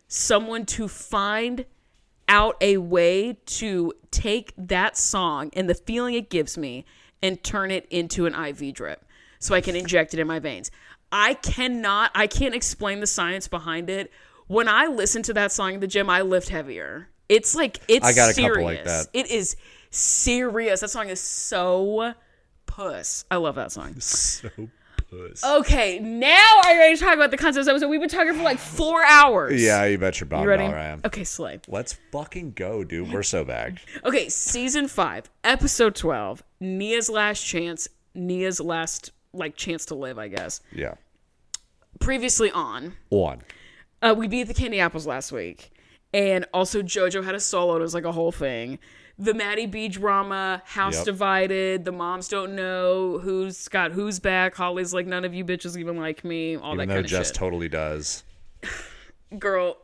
someone to find out a way to take that song and the feeling it gives me and turn it into an IV drip so I can inject it in my veins. I can't explain the science behind it. When I listen to that song in the gym, I lift heavier. It's like, it's serious. I got a couple like that. It is serious. That song is so puss. I love that song. So puss. Okay, now are you ready to talk about the concept episode? We've been talking for like 4 hours. Yeah, you bet your bottom dollar I am. Okay, slay. Let's fucking go, dude. We're so back. Okay, season 5, episode 12, Nia's last chance. Nia's last, chance to live, I guess. Yeah. Previously on. We beat the Candy Apples last week. And also JoJo had a solo. It was like a whole thing. The Maddie B drama, house divided. The moms don't know who's got who's back. Holly's like, none of you bitches even like me. All that kind of shit. Jess totally does. Girl.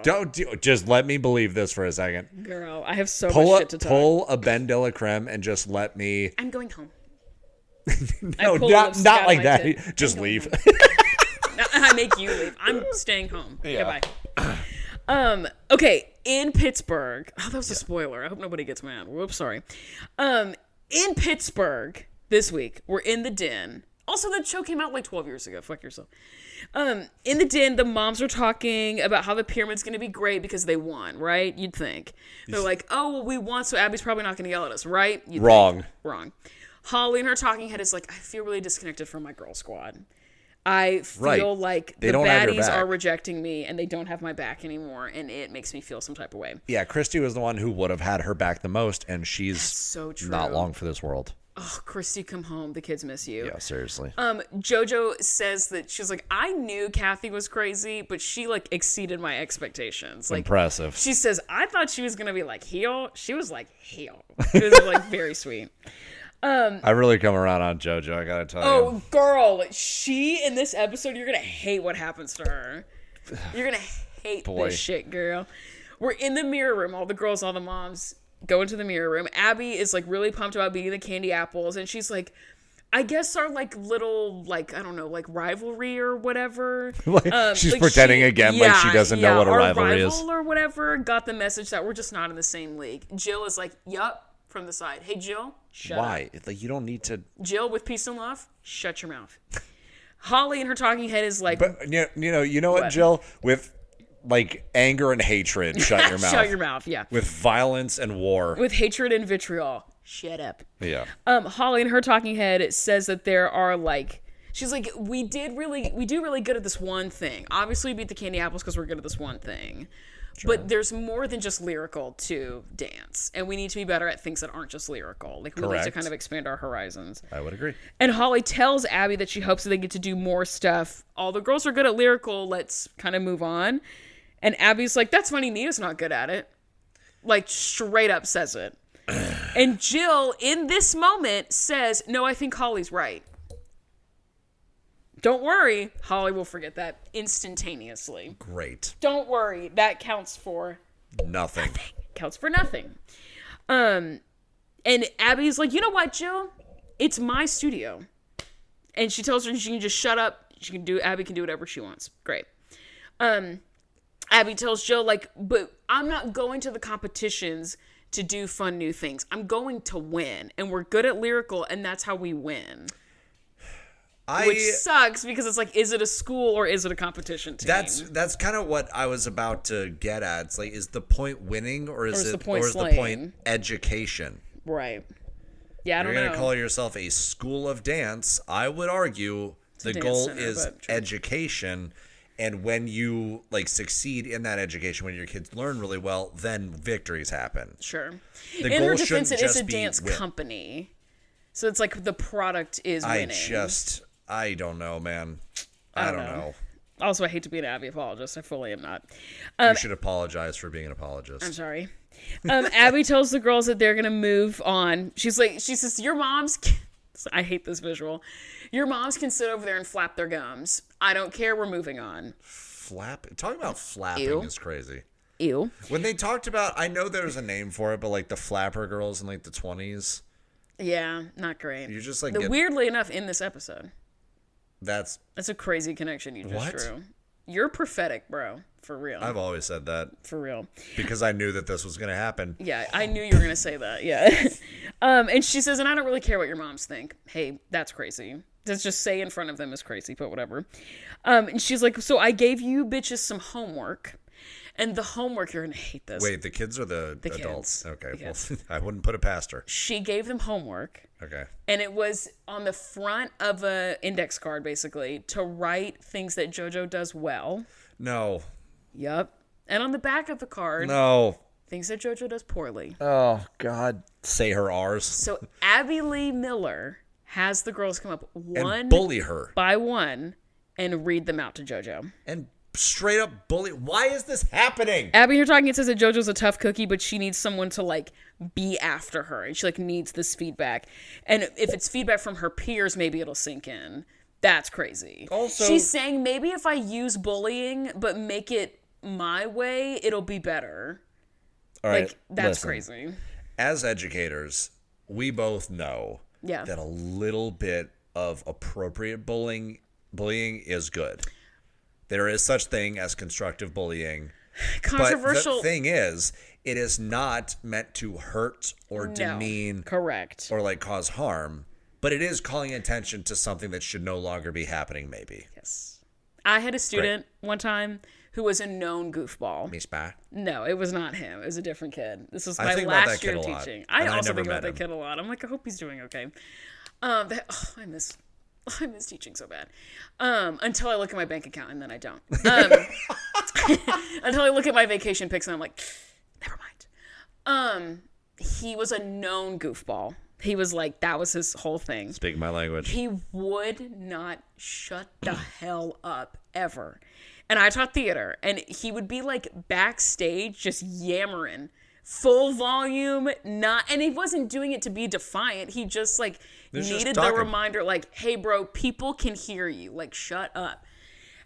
Don't just let me believe this for a second. Girl, I have so much shit to talk. Pull a Ben de la Creme and just let me. I'm going home. No, not like that. Just leave. I make you leave. I'm staying home. Yeah. Goodbye. Okay, in Pittsburgh. Oh, that was a spoiler. I hope nobody gets mad. Whoops, sorry. In Pittsburgh this week, we're in the den. Also, that show came out like 12 years ago. Fuck yourself. In the den, the moms are talking about how the pyramid's going to be great because they won, right? You'd think. They're like, oh, well, we won, so Abby's probably not going to yell at us, right? Wrong. Wrong. Holly in her talking head is like, I feel really disconnected from my girl squad. I feel like the baddies are rejecting me and they don't have my back anymore, and it makes me feel some type of way. Yeah, Christy was the one who would have had her back the most, and she's so true. Not long for this world. Oh, Christy, come home. The kids miss you. Yeah, seriously. JoJo says that she's like, I knew Kathy was crazy, but she exceeded my expectations. Impressive. She says, I thought she was going to be heel. She was heel. It was very sweet. I really come around on JoJo, I gotta tell you. Oh, girl, she in this episode, you're gonna hate what happens to her. You're gonna hate this shit, girl. We're in the mirror room, all the girls, all the moms go into the mirror room. Abby is really pumped about beating the Candy Apples, and she's like, I guess our little I don't know, rivalry or whatever. She's pretending again like she doesn't know what a rivalry is. Or whatever got the message that we're just not in the same league. Jill is like, yup. From the side. Hey, Jill, shut up. Why? You don't need to. Jill, with peace and love, shut your mouth. Holly in her talking head is like. But, you know what, Jill? With, anger and hatred, shut your mouth. Shut your mouth, yeah. With violence and war. With hatred and vitriol, shut up. Yeah. Holly in her talking head says that there are, she's like, we do really good at this one thing. Obviously, we beat the Candy Apples because we're good at this one thing. Sure. But there's more than just lyrical to dance. And we need to be better at things that aren't just lyrical. We need to kind of expand our horizons. I would agree. And Holly tells Abby that she hopes that they get to do more stuff. All the girls are good at lyrical. Let's kind of move on. And Abby's like, that's funny. Nia's not good at it. Straight up says it. And Jill, in this moment, says, no, I think Holly's right. Don't worry, Holly will forget that instantaneously. Great. Don't worry, that counts for nothing. Counts for nothing. And Abby's like, you know what, Jill? It's my studio. And she tells her she can just shut up. Abby can do whatever she wants. Great. Abby tells Joe, like, but I'm not going to the competitions to do fun new things. I'm going to win. And we're good at lyrical, and that's how we win. Which sucks because it's like, is it a school or is it a competition team? That's kind of what I was about to get at. It's like, is the point winning or is the point education? Right. Yeah, I don't know. You're going to call yourself a school of dance. I would argue the goal is education. And when you like succeed in that education, when your kids learn really well, then victories happen. Sure. The in goal her defense, shouldn't it is just a be dance company. So it's like the product is winning. I don't know, man. I don't know. Also, I hate to be an Abby apologist. I fully am not. You should apologize for being an apologist. I'm sorry. Abby tells the girls that they're going to move on. She says, your moms, I hate this visual. Your moms can sit over there and flap their gums. I don't care. We're moving on. Talking about flapping is crazy. Ew. When they talked about, I know there's a name for it, but like the flapper girls in like the 20s. Yeah, not great. You just like weirdly enough, in this episode. That's a crazy connection you just drew. You're prophetic, bro. For real. I've always said that. For real. Because I knew that this was going to happen. Yeah, I knew you were going to say that. Yeah. And she says, and I don't really care what your moms think. Hey, that's crazy. Just say in front of them is crazy, but whatever. And she's like, so I gave you bitches some homework. And the homework, you're going to hate this. Wait, the kids or the adults? Kids. Okay, Kids. Well, I wouldn't put it past her. She gave them homework. Okay. And it was on the front of a index card, basically, to write things that JoJo does well. No. Yep. And on the back of the card. No. Things that JoJo does poorly. Oh, God. Say her R's. So Abby Lee Miller has the girls come up one and bully her by one and read them out to JoJo. And straight up bully. Why is this happening? Abby here talking, it says that JoJo's a tough cookie, but she needs someone to like be after her. And she like needs this feedback. And if it's feedback from her peers, maybe it'll sink in. That's crazy. Also, she's saying maybe if I use bullying, but make it my way, it'll be better. All right. Like, that's crazy. As educators, we both know that a little bit of appropriate bullying is good. There is such thing as constructive bullying. Controversial. But the thing is, it is not meant to hurt or demean. Correct. Or like cause harm. But it is calling attention to something that should no longer be happening, maybe. Yes. I had a student one time who was a known goofball. Miss Ba? No, it was not him. It was a different kid. This was I my last year teaching. I also think about that kid a lot. I'm like, I hope he's doing okay. I miss teaching so bad. Until I look at my bank account, and then I don't. Until I look at my vacation pics, and I'm like, never mind. He was a known goofball. He was like, that was his whole thing. Speak my language. He would not shut the hell up ever. And I taught theater, and he would be like backstage just yammering, full volume, and he wasn't doing it to be defiant. He just like needed the reminder, like, hey bro, people can hear you, like shut up.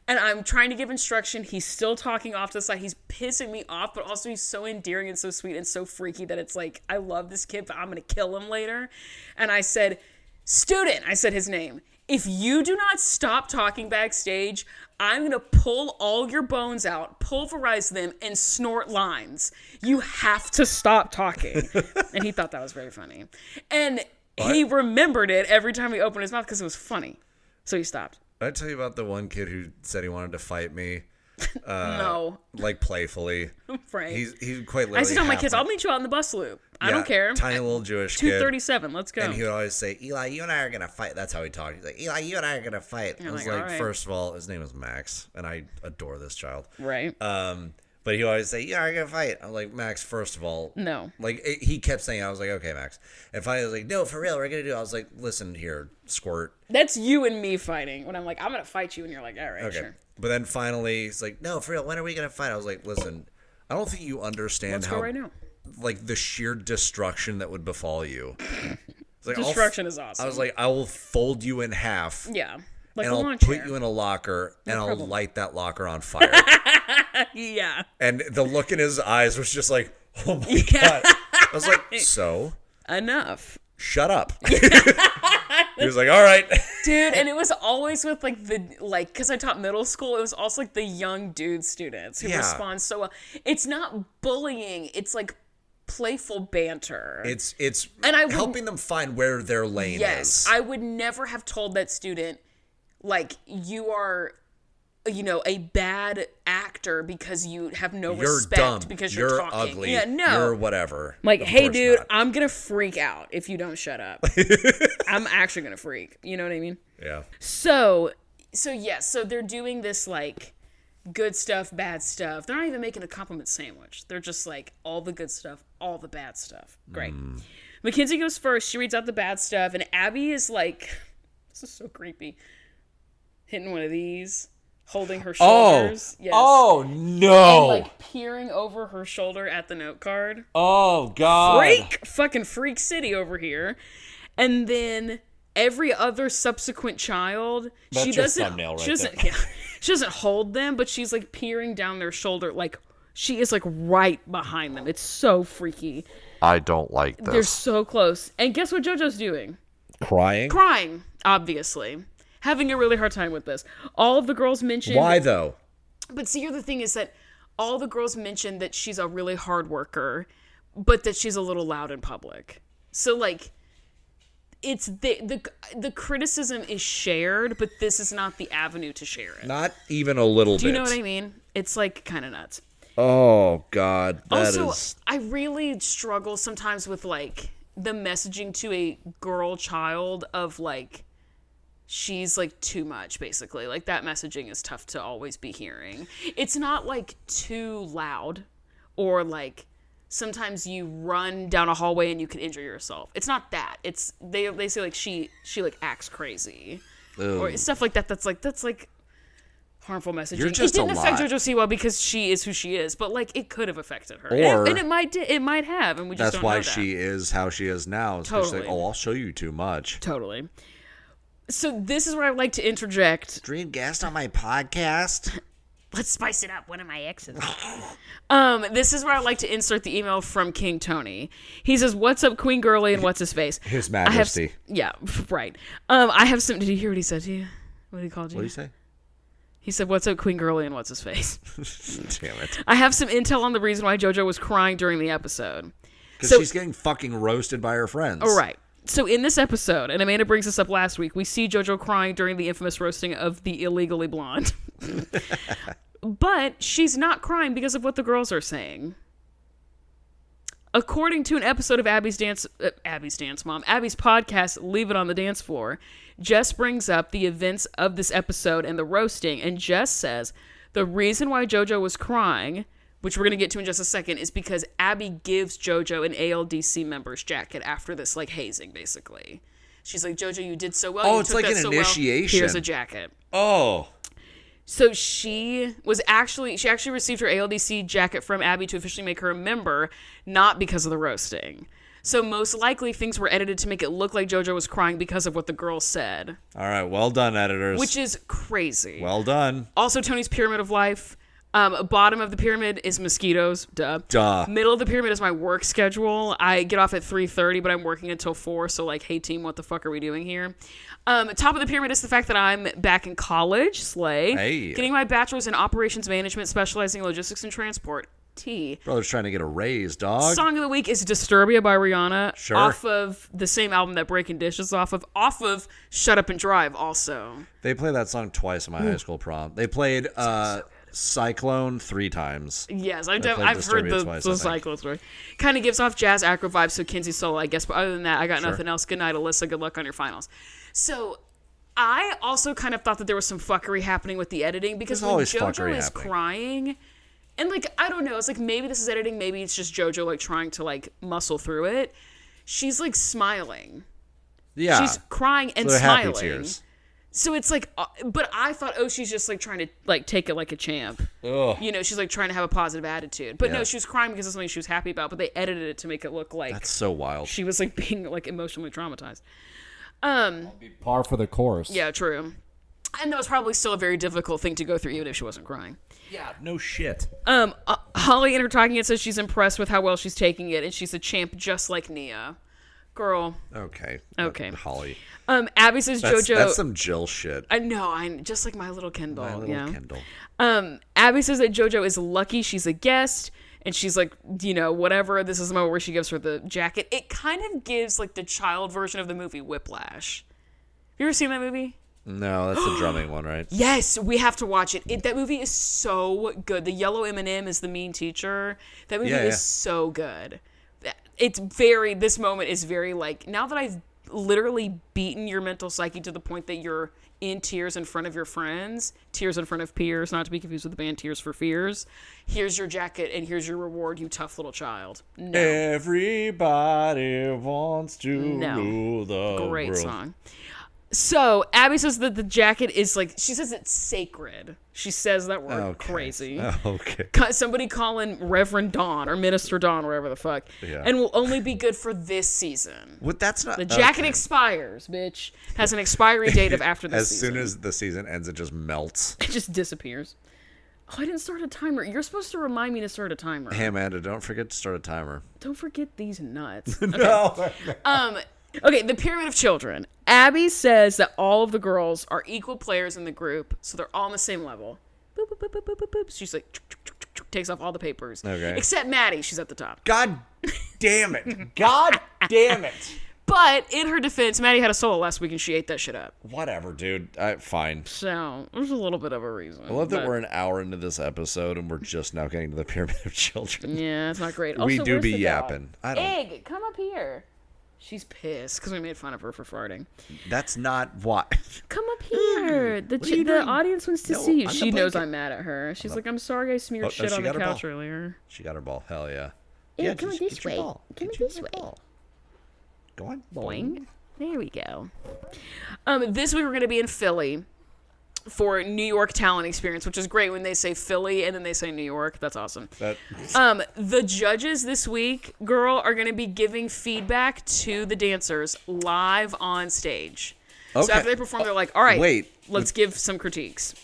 And I'm trying to give instruction. He's still talking off to the side. He's pissing me off, but also he's so endearing and so sweet and so freaky that it's like, I love this kid, but I'm going to kill him later. And I said, student, I said his name. If you do not stop talking backstage, I'm going to pull all your bones out, pulverize them, and snort lines. You have to stop talking. And he thought that was very funny. And he remembered it every time he opened his mouth because it was funny. So he stopped. Did I tell you about the one kid who said he wanted to fight me? No. Like playfully. Right. He's quite literally. I used to tell my kids, I'll meet you out in the bus loop. I don't care. Tiny little Jewish kid. 237, let's go. And he would always say, Eli, you and I are going to fight. That's how he talked. He's like, Eli, you and I are going to fight. I was like, first of all, his name is Max, and I adore this child. Right. But he always say, yeah, I'm going to fight. I'm like, Max, first of all. No. Like, he kept saying, I was like, okay, Max. And finally, I was like, no, for real, we're going to do it. I was like, listen here, squirt. That's you and me fighting. When I'm like, I'm going to fight you, and you're like, all right, sure. But then finally, he's like, no, for real, when are we going to fight? I was like, listen, I don't think you understand Let's go right now. Like, the sheer destruction that would befall you. Like, destruction is awesome. I was like, I will fold you in half. Yeah. Like and I'll put you in a locker, and I'll light that locker on fire. Yeah. And the look in his eyes was just like, oh my God. I was like, so? Enough. shut up. He was like, all right. Dude, and it was always with because I taught middle school, it was also like the young dude students who respond so well. It's not bullying, it's like playful banter. It's helping them find where their lane is. Yes, I would never have told that student, like, you are, a bad actor because you have no respect dumb. because you're talking. Ugly. Yeah, no. You're whatever. Like, hey, dude, not. I'm going to freak out if you don't shut up. I'm actually going to freak. You know what I mean? Yeah. So they're doing this, like, good stuff, bad stuff. They're not even making a compliment sandwich. They're just like, all the good stuff, all the bad stuff. Great. Mackenzie goes first. She reads out the bad stuff, and Abby is like, this is so creepy, hitting one of these, holding her shoulders. Yes. Oh, no. And, like, peering over her shoulder at the note card. Oh, God. Fucking freak city over here. And then every other subsequent child, That's she your doesn't, thumbnail she right doesn't, there. yeah, she doesn't hold them, but she's like peering down their shoulder, like she is like right behind them. It's so freaky. I don't like this. They're so close. And guess what JoJo's doing? Crying, obviously. Having a really hard time with this. All of the girls mentioned... Why, though? But see, the thing is that all the girls mentioned that she's a really hard worker, but that she's a little loud in public. So, like, it's the criticism is shared, but this is not the avenue to share it. Not even a little bit. Do you know what I mean? It's, like, kind of nuts. Oh, God. I really struggle sometimes with, like, the messaging to a girl child of, like, she's, like, too much, basically. Like, that messaging is tough to always be hearing. It's not, like, too loud or, like, sometimes you run down a hallway and you can injure yourself. It's not that. It's, they say, like, she like, acts crazy. Ugh. Or stuff like that that's, like, harmful messaging. You're just it didn't a affect lot. JoJo Siwa because she is who she is, but, like, it could have affected her. Or and it might have, and we just that's don't know why that. she is how she is now. It's Totally. like, oh, I'll show you too much. Totally. So this is where I like to interject. Dream guest on my podcast. Let's spice it up. One of my exes. This is where I like to insert the email from King Tony. He says, "What's up, Queen Girly, and what's his face?" His Majesty. Yeah, right. I have some. Did you hear what he said to you? What did he call you? What did he say? He said, "What's up, Queen Girly, and what's his face?" Damn it. I have some intel on the reason why JoJo was crying during the episode. Because she's getting fucking roasted by her friends. All right. So in this episode, and Amanda brings this up last week, we see JoJo crying during the infamous roasting of the illegally blonde. But she's not crying because of what the girls are saying. According to an episode of Abby's podcast, Leave It on the Dance Floor, Jess brings up the events of this episode and the roasting, and Jess says the reason why JoJo was crying, which we're going to get to in just a second, is because Abby gives JoJo an ALDC member's jacket after this, like, hazing, basically. She's like, JoJo, you did so well. Oh, you it's took like that an so initiation. Well. Here's a jacket. Oh. So she actually received her ALDC jacket from Abby to officially make her a member, not because of the roasting. So most likely things were edited to make it look like JoJo was crying because of what the girls said. All right, well done, editors. Which is crazy. Well done. Also, Tony's Pyramid of Life. Bottom of the pyramid is mosquitoes. Duh. Middle of the pyramid is my work schedule. I get off at 3:30, but I'm working until 4. So, like, hey team, what the fuck are we doing here? Top of the pyramid is the fact that I'm back in college. Slay. Hey. Getting my bachelor's in operations management, specializing in logistics and transport. T. Brother's trying to get a raise, dog. Song of the week is Disturbia by Rihanna. Sure. Off of the same album that Breaking Dishes off of Shut Up and Drive also. They play that song twice in my high school prom. They played Cyclone 3 times. Yes, I've heard the Cyclone story. Kind of gives off jazz acro vibes, so Kinsey solo, I guess. But other than that, I got nothing else. Good night, Alyssa. Good luck on your finals. So I also kind of thought that there was some fuckery happening with the editing because when JoJo is crying, and, like, I don't know, it's like maybe this is editing, maybe it's just JoJo, like, trying to, like, muscle through it. She's, like, smiling. Yeah. She's crying and so smiling. Happy tears. So it's like, but I thought, she's just, like, trying to, like, take it like a champ. Ugh. You know, she's, like, trying to have a positive attitude. But no, she was crying because it's something she was happy about, but they edited it to make it look like... That's so wild. She was, like, being, like, emotionally traumatized. Par for the course. Yeah, true. And that was probably still a very difficult thing to go through, even if she wasn't crying. Yeah, no shit. Holly in her talking it says she's impressed with how well she's taking it, and she's a champ just like Nia. Girl. Okay. Okay. Holly. Abby says JoJo. That's some Jill shit. I know. I'm just like My Little Kindle. My Little Kindle. Abby says that JoJo is lucky she's a guest. And she's like, whatever. This is the moment where she gives her the jacket. It kind of gives like the child version of the movie Whiplash. Have you ever seen that movie? No, that's the drumming one, right? Yes, we have to watch it. That movie is so good. The yellow M&M is the mean teacher. That movie is so good. This moment is very like, now that I've literally beaten your mental psyche to the point that you're in tears in front of your friends, tears in front of peers, not to be confused with the band Tears for Fears. Here's your jacket and here's your reward, you tough little child. No. Everybody wants to rule the world. Great song. So Abby says that the jacket is like, she says it's sacred. She says that word crazy. Okay. Somebody calling Reverend Dawn or Minister Dawn, wherever the fuck. Yeah. And will only be good for this season. What? That's not the jacket expires, bitch. Has an expiry date of after this season. As soon as the season ends, it just melts. It just disappears. Oh, I didn't start a timer. You're supposed to remind me to start a timer. Hey, Amanda, don't forget to start a timer. Don't forget these nuts. Okay. No. Okay, the Pyramid of Children. Abby says that all of the girls are equal players in the group, so they're all on the same level. Boop, boop, boop, boop, boop, boop. She's like, takes off all the papers. Okay. Except Maddie, she's at the top. God damn it. God damn it. But in her defense, Maddie had a solo last week and she ate that shit up. Whatever, dude. Fine. So, there's a little bit of a reason. I love that we're an hour into this episode and we're just now getting to the Pyramid of Children. Yeah, it's not great. Also, we do where's be the yapping. Dog? Egg, come up here. She's pissed because we made fun of her for farting. That's not why. Come up here. The audience wants to see you. She knows I'm mad at her. She's like, I'm sorry I smeared shit on the couch earlier. She got her ball. Hell yeah. Yeah, come this way. Come this way. Go on. Boing. There we go. This week we're going to be in Philly for New York Talent Experience, which is great when they say Philly and then they say New York. That's awesome. The judges this week, girl, are going to be giving feedback to the dancers live on stage. Okay. So after they perform, they're like, all right, let's give some critiques.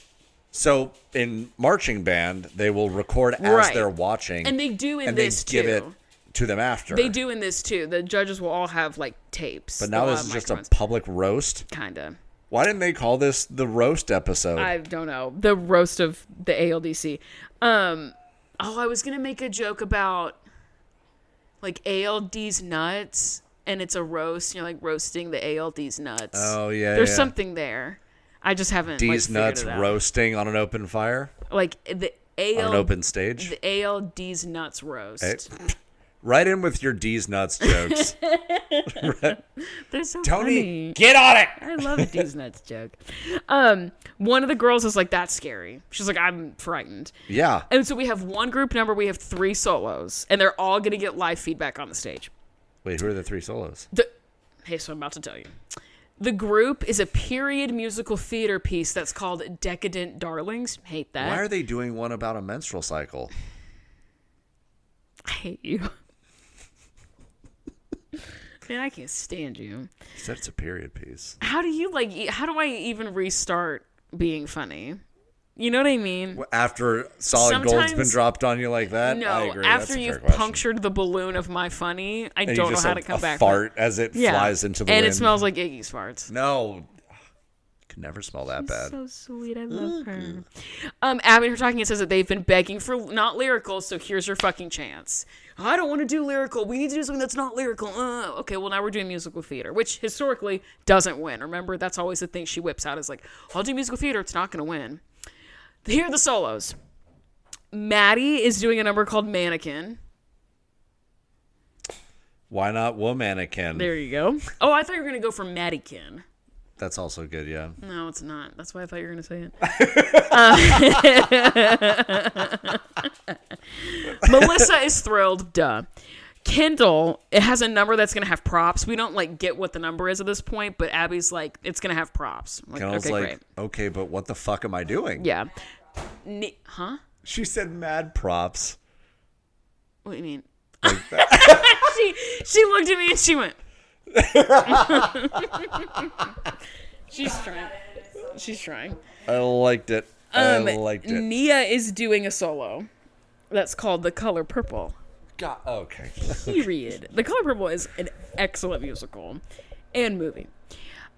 So in marching band, they will record as they're watching. And they do in this too. And they give it to them after. They do in this too. The judges will all have like tapes. But now this is just a public roast? Kinda. Why didn't they call this the roast episode? I don't know. The roast of the ALDC. I was going to make a joke about like ALD's nuts and it's a roast, like roasting the ALD's nuts. Oh, yeah. There's something there. I just haven't D's nuts roasting on an open fire? Like the on an open stage? The ALD's nuts roast. Hey. Right in with your D's nuts jokes. They're so Tony, funny. Get on it. I love a D's nuts joke. One of the girls is like, that's scary. She's like, I'm frightened. Yeah. And so we have one group number. We have 3 solos. And they're all going to get live feedback on the stage. Wait, who are the 3 solos? So I'm about to tell you. The group is a period musical theater piece that's called Decadent Darlings. Hate that. Why are they doing one about a menstrual cycle? I hate you. Man, I can't stand you. You said it's a period piece. How do I even restart being funny? You know what I mean? After solid gold's been dropped on you like that? No, I agree. after you've punctured the balloon of my funny, I don't know how to come back. Fart as it flies into the wind. And it smells like Iggy's farts. No. Could never smell that bad. So sweet. I love her. Abby, her talking, it says that they've been begging for not lyrical, so here's your fucking chance. I don't want to do lyrical. We need to do something that's not lyrical. Okay, well, now we're doing musical theater, which historically doesn't win. Remember, that's always the thing she whips out is like, I'll do musical theater. It's not going to win. Here are the solos. Maddie is doing a number called Mannequin. Why not Womanikin? There you go. Oh, I thought you were going to go for Maddykin. That's also good, yeah. No, it's not. That's why I thought you were going to say it. Melissa is thrilled. Duh. Kendall, it has a number that's going to have props. We don't get what the number is at this point, but Abby's like, it's going to have props. Kendall's okay, like, great. Okay, but what the fuck am I doing? Yeah. Huh? She said mad props. What do you mean? Like that. she looked at me and she went. She's trying. I liked it. Nia is doing a solo that's called The Color Purple. God, okay. Period. The Color Purple is an excellent musical and movie.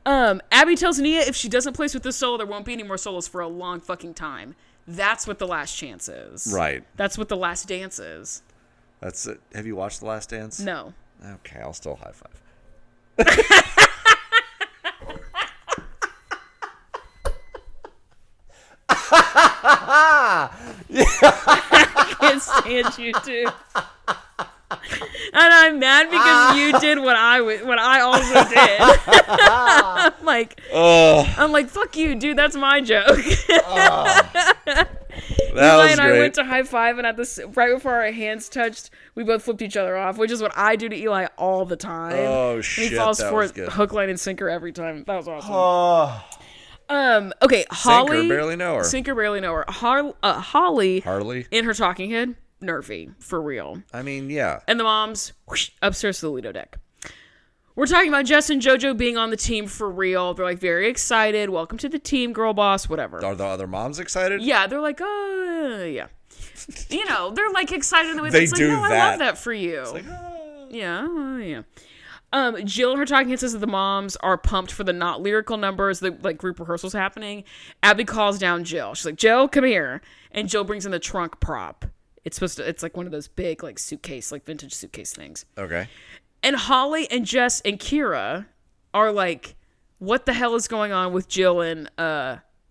Abby tells Nia if she doesn't place with this solo, there won't be any more solos for a long fucking time. That's what The Last Chance is. Right. That's what The Last Dance is. That's it. Have you watched The Last Dance? No. Okay, I'll still high five. I can't stand you two. And I'm mad because you did what I also did. I'm like, fuck you, dude. That's my joke. That was and great. I went to high five, and right before our hands touched, we both flipped each other off, which is what I do to Eli all the time. Oh shit! And he falls that for was it, good. hook, line, and sinker every time. That was awesome. Oh. Okay, Holly. Sinker, barely know her. Sinker, barely know her. Holly. Harley. In her talking head, nervy for real. I mean, yeah. And the moms whoosh, upstairs to the Lido deck. We're talking about Jess and JoJo being on the team for real. They're like very excited. Welcome to the team, girl boss, whatever. Are the other moms excited? Yeah, they're like, yeah. You know, they're like excited in the way They it's do like, no, that. I love that for you. It's like, Yeah. Jill and her talking head says that the moms are pumped for the not lyrical numbers, the like group rehearsals happening. Abby calls down Jill. She's like, Jill, come here. And Jill brings in the trunk prop. It's like one of those big like suitcase, like vintage suitcase things. okay. And Holly and Jess and Kira are like, what the hell is going on with Jill and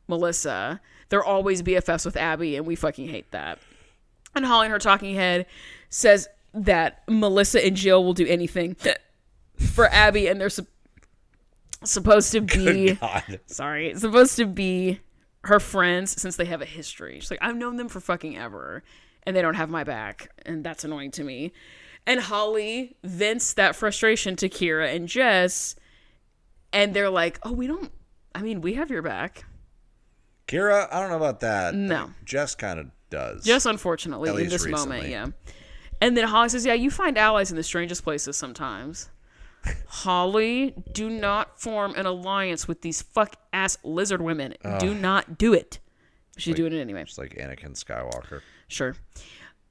Melissa? They're always BFFs with Abby, and we fucking hate that. And Holly in her talking head says that Melissa and Jill will do anything for Abby, and they're supposed to be supposed to be her friends since they have a history. She's like, I've known them for fucking ever, and they don't have my back, and that's annoying to me. And Holly vents that frustration to Kira and Jess, and they're like, oh, we have your back. Kira, I don't know about that. No. I mean, Jess kind of does. Just unfortunately, At in least this recently. moment, yeah. And then Holly says, yeah, you find allies in the strangest places sometimes. Holly, do not form an alliance with these fuck-ass lizard women. Do not do it. She's doing it anyway. It's like Anakin Skywalker. Sure.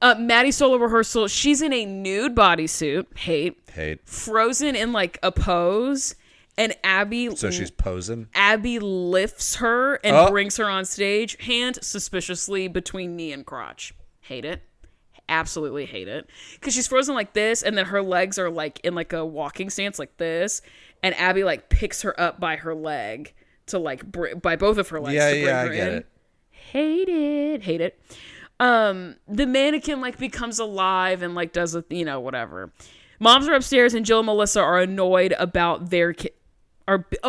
Maddie's solo rehearsal. She's in a nude bodysuit. Hate. Frozen in like a pose. And Abby. So she's posing? Abby lifts her and brings her on stage. Hand suspiciously between knee and crotch. Hate it. Absolutely hate it. Because she's frozen like this. And then her legs are like in like a walking stance like this. And Abby like picks her up by her leg. To like, by both of her legs. Yeah, to bring her I get in. it. Hate it. The mannequin like becomes alive and like does whatever. Moms are upstairs and Jill and Melissa are annoyed about their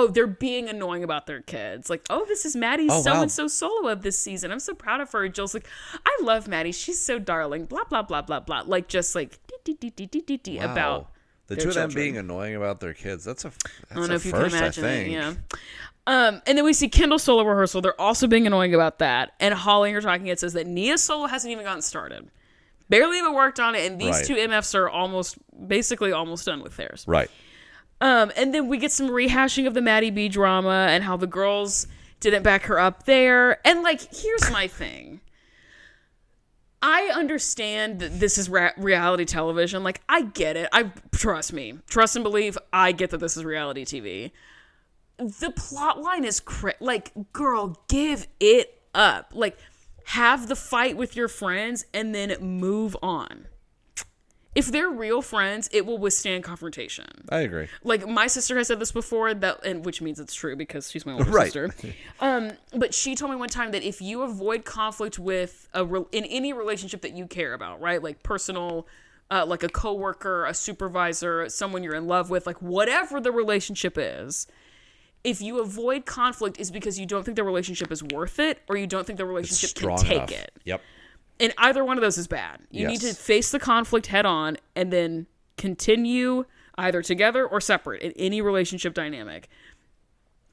they're being annoying about their kids. Like, this is Maddie's so-and-so solo of this season. I'm so proud of her. Jill's like, I love Maddie. She's so darling. Blah, blah, blah, blah, blah. Like, just like, about the their two of them children. being annoying about their kids. That's I don't know if you can first, imagine I it. think. Yeah. And then we see Kendall's solo rehearsal. They're also being annoying about that. And Holly in her talking head says that Nia's solo hasn't even gotten started. Barely even worked on it. And these two MFs are basically almost done with theirs. Right. And then we get some rehashing of the Maddie B drama and how the girls didn't back her up there. And like, here's my thing. I understand that this is reality television. Like, I get it. Trust me. Trust and believe. I get that this is reality TV. The plot line is like, girl, give it up. Like, have the fight with your friends and then move on. If they're real friends, it will withstand confrontation. I agree. Like, my sister has said this before, and which means it's true because she's my older sister. But she told me one time that if you avoid conflict with in any relationship that you care about, right? Like personal, like a coworker, a supervisor, someone you're in love with, like whatever the relationship is, if you avoid conflict is because you don't think the relationship is worth it or you don't think the relationship can take it. Yep. And either one of those is bad. You need to face the conflict head on and then continue either together or separate in any relationship dynamic.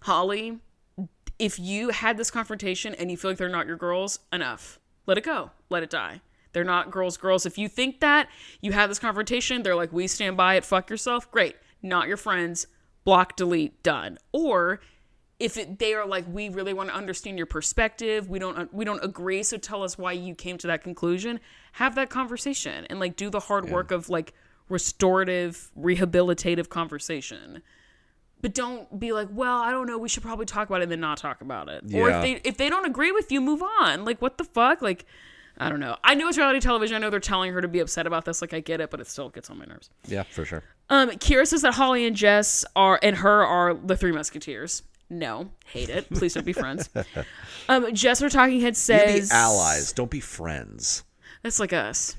Holly, if you had this confrontation and you feel like they're not your girls, enough. Let it go. Let it die. They're not girls. If you think that, you have this confrontation, they're like, we stand by it, fuck yourself, great. Not your friends. Block, delete, done. Or if they are like, we really want to understand your perspective, we don't agree, so tell us why you came to that conclusion. Have that conversation and like do the hard work of like restorative, rehabilitative conversation. But don't be like, well, I don't know, we should probably talk about it and then not talk about it. Yeah. Or if they don't agree with you, move on. Like, what the fuck? Like, I don't know. I know it's reality television. I know they're telling her to be upset about this. Like, I get it, but it still gets on my nerves. Yeah, for sure. Kira says that Holly and Jess are the Three Musketeers. No, hate it. Please don't be friends. Jess, her talking head, says... You be allies. Don't be friends. That's like us.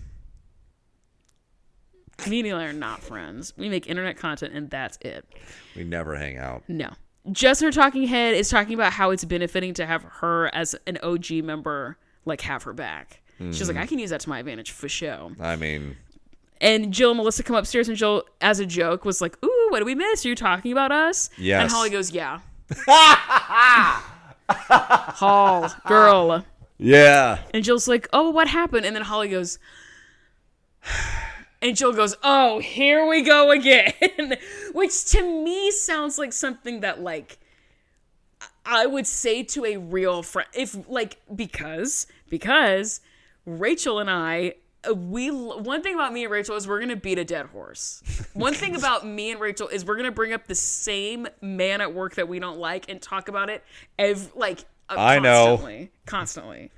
Me and Eli are not friends. We make internet content and that's it. We never hang out. No. Jess, her talking head, is talking about how it's benefiting to have her as an OG member, like, have her back. She's like, I can use that to my advantage for show. I mean... And Jill and Melissa come upstairs, and Jill, as a joke, was like, ooh, what did we miss? Are you talking about us? Yes. And Holly goes, yeah. Hall, girl. Yeah. And Jill's like, oh, what happened? And then Holly goes... And Jill goes, oh, here we go again. Which to me sounds like something that, like, I would say to a real friend. If, like, because Rachel and I, one thing about me and Rachel is we're going to beat a dead horse. One thing about me and Rachel is we're going to bring up the same man at work that we don't like and talk about it constantly.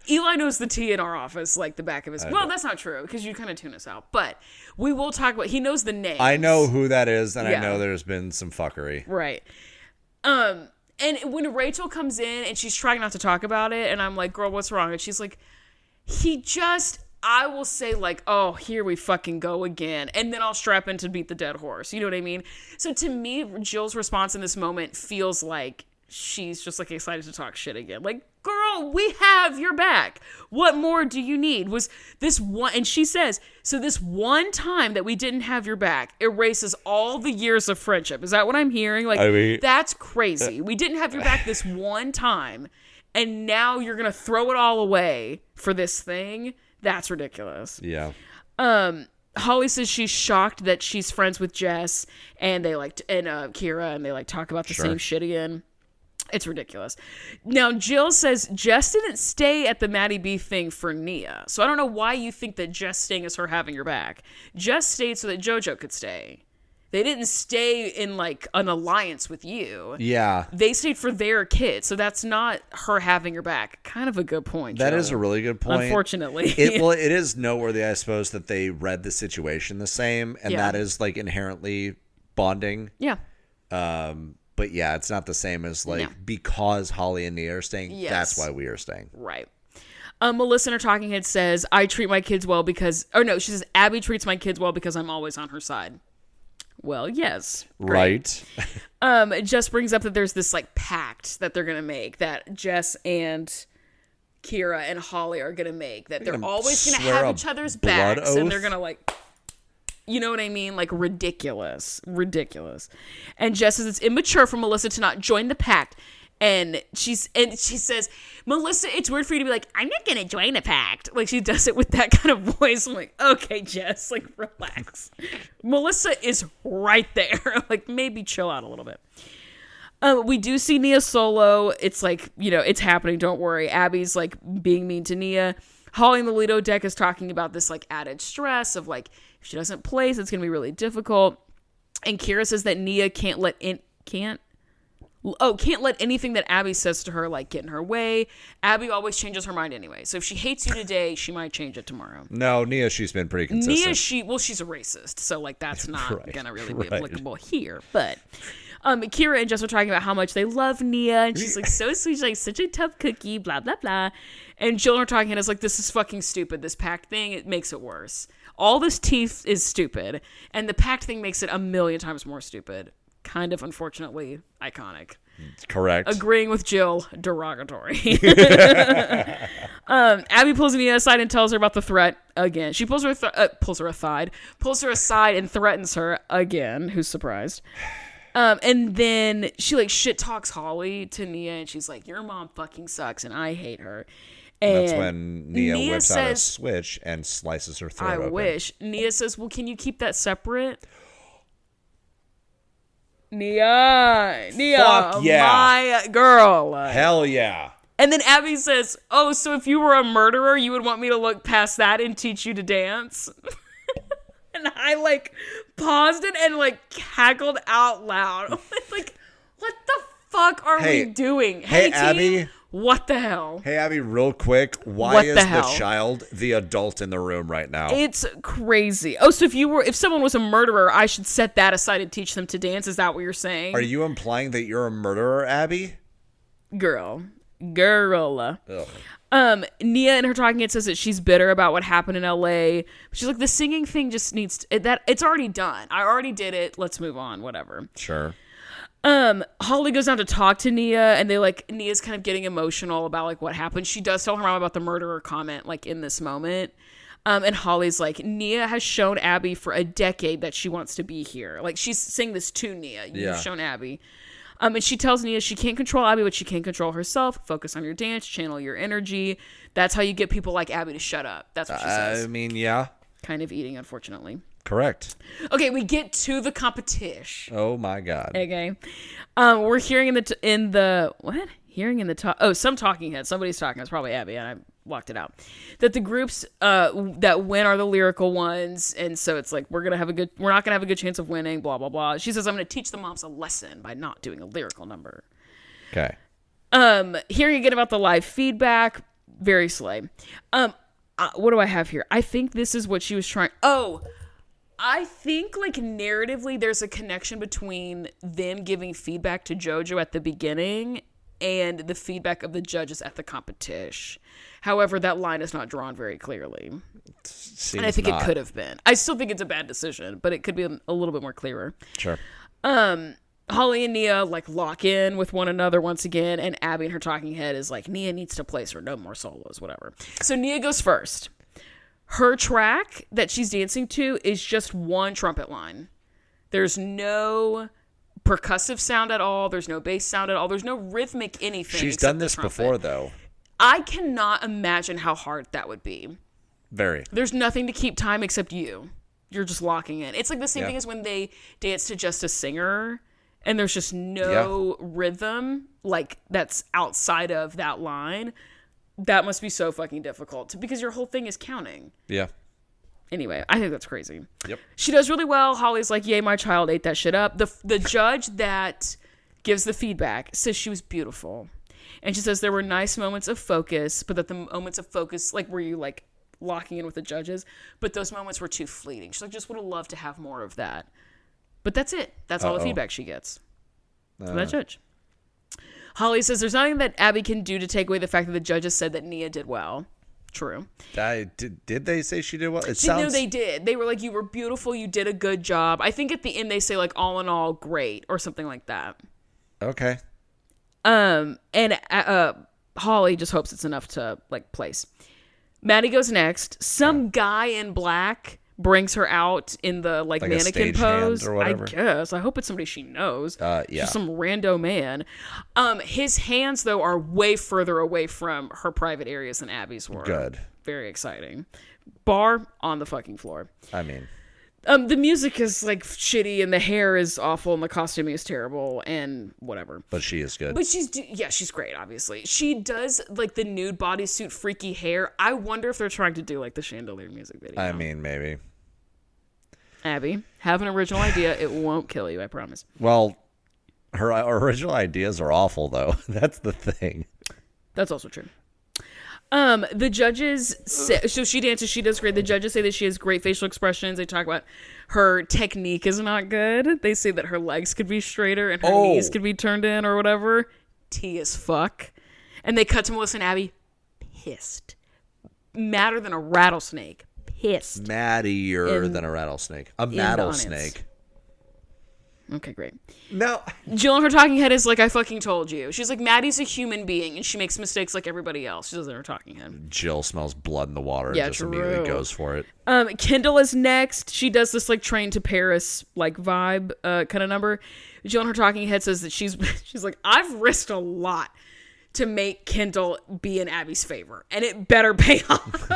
Eli knows the tea in our office like the back of his... Well, that's not true because you kind of tune us out. But we will talk about... He knows the name. I know who that is, and Yeah. I know there's been some fuckery. Right. And when Rachel comes in and she's trying not to talk about it, and I'm like, girl, what's wrong? And she's like, I will say like, oh, here we fucking go again. And then I'll strap in to beat the dead horse. You know what I mean? So to me, Jill's response in this moment feels like she's just like excited to talk shit again. Like, girl, we have your back. What more do you need? Was this one? And she says, so this one time that we didn't have your back erases all the years of friendship. Is that what I'm hearing? Like, I mean, that's crazy. We didn't have your back this one time, and now you're gonna throw it all away for this thing? That's ridiculous. Yeah. Holly says she's shocked that she's friends with Jess and Kira, and they like talk about the same shit again. It's ridiculous. Now, Jill says Jess didn't stay at the Maddie B thing for Nia. So I don't know why you think that Jess staying is her having your back. Jess stayed so that JoJo could stay. They didn't stay in like an alliance with you. Yeah. They stayed for their kid. So that's not her having your back. Kind of a good point, That Jill. is a really good point. Unfortunately. It is noteworthy, I suppose, that they read the situation the same, and that is like inherently bonding. Yeah. But yeah, it's not the same as like because Holly and Nia are staying. Yes. That's why we are staying. Right. Melissa in her talking head says, I treat my kids well because... Oh, no, she says, Abby treats my kids well because I'm always on her side. Well, yes. Great. Right. Jess brings up that there's this, like, pact that they're going to make, that Jess and Kira and Holly are going to make, that they're always going to have each other's backs, and they're going to, like... You know what I mean? Like, ridiculous. And Jess says it's immature for Melissa to not join the pact. And she says, Melissa, it's weird for you to be like, I'm not going to join a pact. Like, she does it with that kind of voice. I'm like, okay, Jess, like, relax. Melissa is right there. Like, maybe chill out a little bit. We do see Nia solo. It's like, you know, it's happening. Don't worry. Abby's, like, being mean to Nia. Holly in the Lido deck is talking about this, like, added stress of, like, if she doesn't place, it's going to be really difficult. And Kira says that Nia can't let anything that Abby says to her, like, get in her way. Abby always changes her mind anyway. So if she hates you today, she might change it tomorrow. No, Nia, she's been pretty consistent. Nia, she's a racist. So, like, that's not going to really be applicable here. But Kira and Jess are talking about how much they love Nia. And she's like, so sweet. She's like, such a tough cookie, blah, blah, blah. And Jill and her talking and is like, this is fucking stupid. This pact thing, it makes it worse. All this teeth is stupid. And the pact thing makes it 1,000,000 times more stupid. Kind of, unfortunately, iconic. Correct. Agreeing with Jill, derogatory. Abby pulls Nia aside and tells her about the threat again. She pulls her aside and threatens her again. Who's surprised? And then she like shit talks Holly to Nia, and she's like, "Your mom fucking sucks, and I hate her." And that's when Nia whips out a switch and slices her throat open. I wish. Nia says, well, can you keep that separate? Nia, fuck yeah. My girl. Hell yeah. And then Abby says, oh, so if you were a murderer, you would want me to look past that and teach you to dance? And I like paused it and like cackled out loud. Like, what the fuck are we doing? Hey, team, Abby. What the hell? Hey, Abby, real quick. Why What is the the hell? child the adult in the room right now? It's crazy. Oh, so if someone was a murderer, I should set that aside and teach them to dance? Is that what you're saying? Are you implying that you're a murderer, Abby? Girl. Ugh. Nia in her talking head says that she's bitter about what happened in LA. But she's like, the singing thing just needs it's already done. I already did it. Let's move on. Whatever. Sure. Holly goes down to talk to Nia, and Nia's kind of getting emotional about like what happened. She does tell her mom about the murderer comment like in this moment. And Holly's like, Nia has shown Abby for a decade that she wants to be here. Like, she's saying this to Nia. You've shown Abby. And she tells Nia she can't control Abby, but she can control herself. Focus on your dance, channel your energy. That's how you get people like Abby to shut up. That's what she says. I mean, yeah. Kind of eating, unfortunately. Correct. Okay, we get to the competition. Oh my God. Okay. We're hearing some talking head. Somebody's talking. It's probably Abby, and I blocked it out. That the groups that win are the lyrical ones, and so it's like we're not gonna have a good chance of winning. Blah blah blah. She says I'm gonna teach the moms a lesson by not doing a lyrical number. Okay. Hearing again about the live feedback, very slay. What do I have here? I think this is what she was trying. Oh. I think, like, narratively, there's a connection between them giving feedback to JoJo at the beginning and the feedback of the judges at the competition. However, that line is not drawn very clearly. And I think it could have been. I still think it's a bad decision, but it could be a little bit more clearer. Sure. Holly and Nia, like, lock in with one another once again, and Abby in her talking head is like, Nia needs to place her, no more solos, whatever. So Nia goes first. Her track that she's dancing to is just one trumpet line. There's no percussive sound at all. There's no bass sound at all. There's no rhythmic anything. She's done this before, though. I cannot imagine how hard that would be. Very. There's nothing to keep time except you. You're just locking in. It's like the same thing as when they dance to Just a Singer, and there's just no rhythm, like, that's outside of that line. That must be so fucking difficult because your whole thing is counting. Yeah. Anyway, I think that's crazy. Yep. She does really well. Holly's like, yay, my child ate that shit up. The judge that gives the feedback says she was beautiful. And she says there were nice moments of focus, but that the moments of focus, like, were you, like, locking in with the judges? But those moments were too fleeting. She's like, just would have loved to have more of that. But that's it. That's all the feedback she gets from that judge. Holly says there's nothing that Abby can do to take away the fact that the judges said that Nia did well. True. Did they say she did well? No, they did. They were like, you were beautiful. You did a good job. I think at the end they say, like, all in all, great or something like that. Okay. And Holly just hopes it's enough to, like, place. Maddie goes next. Some guy in black brings her out in the like mannequin pose. Or whatever. I guess. I hope it's somebody she knows. Yeah. Just some rando man. His hands though are way further away from her private areas than Abby's were. Good. Very exciting. Bar on the fucking floor. I mean, the music is like shitty and the hair is awful and the costuming is terrible and whatever. But she is good. But she's great, obviously. She does like the nude bodysuit freaky hair. I wonder if they're trying to do like the Chandelier music video. I mean, maybe. Abby, have an original idea. It won't kill you, I promise. Well, her original ideas are awful, though. That's the thing. That's also true. The judges say, so she dances, she does great. The judges say that she has great facial expressions. They talk about her technique is not good. They say that her legs could be straighter and her knees could be turned in or whatever. Tea as fuck. And they cut to Melissa and Abby pissed. Madder than a rattlesnake. Pissed. Maddier than a rattlesnake. A rattlesnake. Okay, great. No. Jill in her talking head is like, I fucking told you. She's like, Maddie's a human being, and she makes mistakes like everybody else. She does in her talking head. Jill smells blood in the water and just immediately goes for it. Kendall is next. She does this like Train to Paris like vibe kind of number. Jill in her talking head says that she's like, I've risked a lot to make Kendall be in Abby's favor, and it better pay off.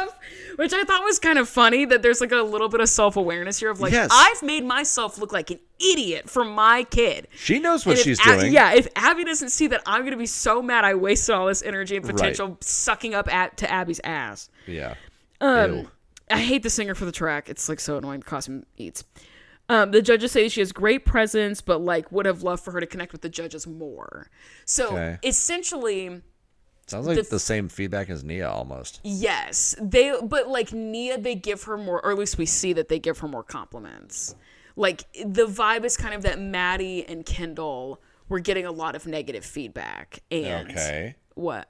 Which I thought was kind of funny that there's like a little bit of self-awareness here of like, yes. I've made myself look like an idiot for my kid. She knows what she's doing. Yeah, if Abby doesn't see that, I'm going to be so mad I wasted all this energy and potential sucking up to Abby's ass. Yeah. I hate the singer for the track. It's like so annoying. The costume eats. The judges say she has great presence, but like would have loved for her to connect with the judges more. So essentially, sounds like the same feedback as Nia almost. Yes, but like Nia, they give her more, or at least we see that they give her more compliments. Like the vibe is kind of that Maddie and Kendall were getting a lot of negative feedback. And what?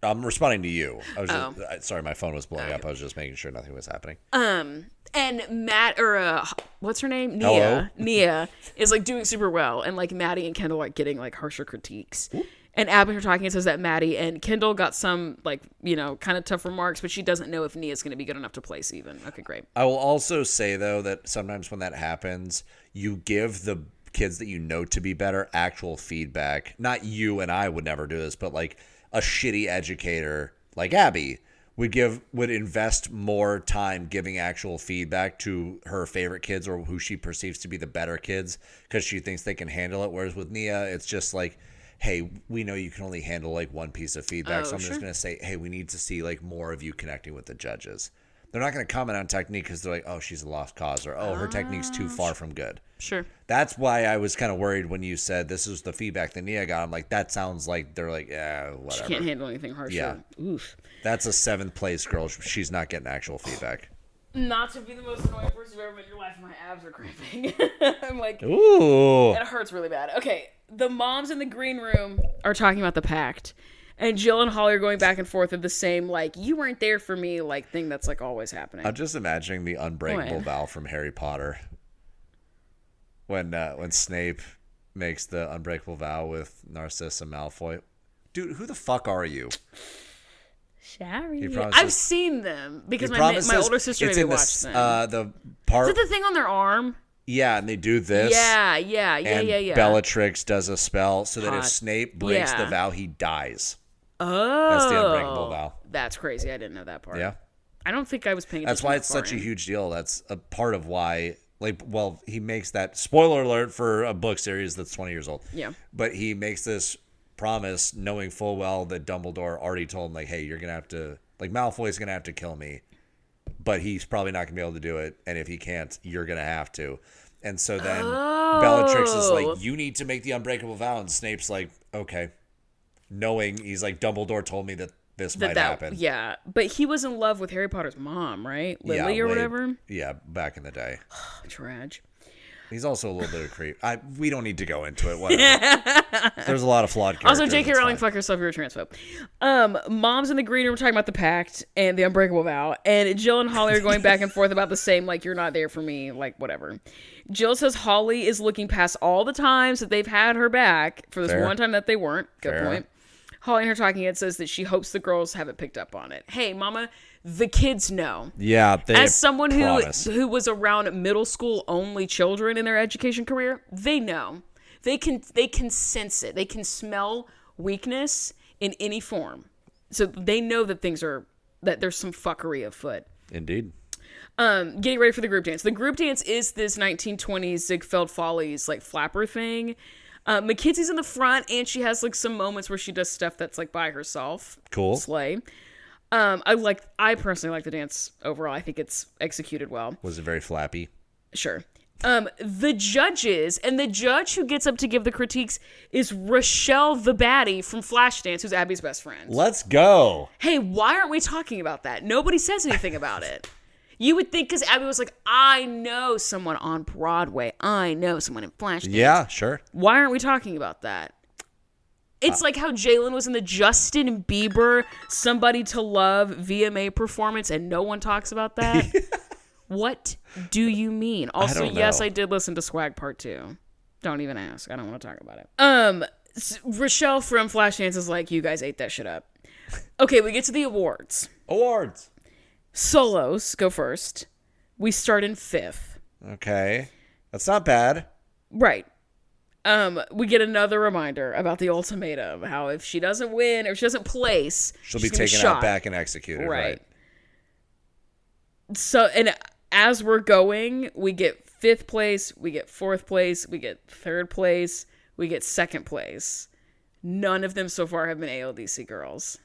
I'm responding to you. I was just, sorry, my phone was blowing up. I was just making sure nothing was happening. And Matt, or what's her name? Nia. Hello? Nia is like doing super well, and like Maddie and Kendall are getting like harsher critiques. Ooh. And Abby, her talking, says that Maddie and Kendall got some like kind of tough remarks, but she doesn't know if Nia's going to be good enough to place even. Okay, great. I will also say though that sometimes when that happens, you give the kids that you know to be better actual feedback. Not you and I would never do this, but like a shitty educator like Abby would invest more time giving actual feedback to her favorite kids or who she perceives to be the better kids because she thinks they can handle it. Whereas with Nia, it's just like, hey, we know you can only handle like one piece of feedback. So I'm just going to say, hey, we need to see like more of you connecting with the judges. They're not going to comment on technique because they're like, oh, she's a lost cause, or oh, her technique's too far from good. Sure. That's why I was kind of worried when you said this is the feedback that Nia got. I'm like, that sounds like they're like, yeah, whatever. She can't handle anything harsher. Yeah. Oof. That's a 7th place girl. She's not getting actual feedback. Not to be the most annoying person you've ever met in your life, my abs are cramping. I'm like, ooh. It hurts really bad. Okay, the moms in the green room are talking about the pact. And Jill and Holly are going back and forth of the same, like, you weren't there for me, like, thing that's, like, always happening. I'm just imagining the unbreakable vow from Harry Potter. When Snape makes the unbreakable vow with Narcissa Malfoy. Dude, who the fuck are you? Sorry. I've seen them because my older sister made me watch them. The part, is it the thing on their arm? Yeah, and they do this. Yeah. Bellatrix does a spell so that if Snape breaks the vow, he dies. Oh. That's the unbreakable vow. That's crazy. I didn't know that part. Yeah. I don't think I was paying attention. That's why it's such a huge deal. That's a part of why, he makes that, spoiler alert for a book series that's 20 years old. Yeah. But he makes this promise knowing full well that Dumbledore already told him, like, hey, you're going to have to, like, Malfoy's going to have to kill me. But he's probably not going to be able to do it. And if he can't, you're going to have to. And so then Bellatrix is like, you need to make the unbreakable vow. And Snape's like, okay. Knowing he's like, Dumbledore told me that this might happen. Yeah, but he was in love with Harry Potter's mom, right? Lily or whatever? Yeah, back in the day. Trage. He's also a little bit of a creep. We don't need to go into it. Whatever. There's a lot of flawed characters. Also, J.K. Rowling, fuck yourself, you're a transphobe. Moms in the green room talking about the pact and the unbreakable vow, and Jill and Holly are going back and forth about the same, like, you're not there for me, like, whatever. Jill says Holly is looking past all the times that they've had her back for this one time that they weren't. Good point. Holly in her talking head says that she hopes the girls haven't picked up on it. Hey, mama, the kids know. Yeah, as someone who was around middle school only children in their education career, they know. They can sense it. They can smell weakness in any form. So they know that that there's some fuckery afoot. Indeed. Getting ready for the group dance. The group dance is this 1920s Ziegfeld Follies like flapper thing. Mackenzie's in the front, and she has like some moments where she does stuff that's like by herself. Cool. Slay. I personally like the dance overall. I think it's executed well. Was it very flappy? Sure. The judges, and the judge who gets up to give the critiques is Rochelle the baddie from Flashdance, who's Abby's best friend. Let's go. Hey, why aren't we talking about that? Nobody says anything about it. You would think, because Abby was like, I know someone on Broadway. I know someone in Flashdance. Yeah, sure. Why aren't we talking about that? It's like how Jalen was in the Justin Bieber Somebody to Love VMA performance, and no one talks about that. What do you mean? Also, yes, I did listen to Swag Part 2. Don't even ask. I don't want to talk about it. Rochelle from Flashdance is like, you guys ate that shit up. Okay, we get to the awards. Awards. Solos go first. We start in 5th. Okay. That's not bad. Right. We get another reminder about the ultimatum. How if she doesn't win or if she doesn't place, she'll be taken out back and executed. Right. So, and as we're going, we get 5th place, we get 4th place, we get 3rd place, we get 2nd place. None of them so far have been ALDC girls.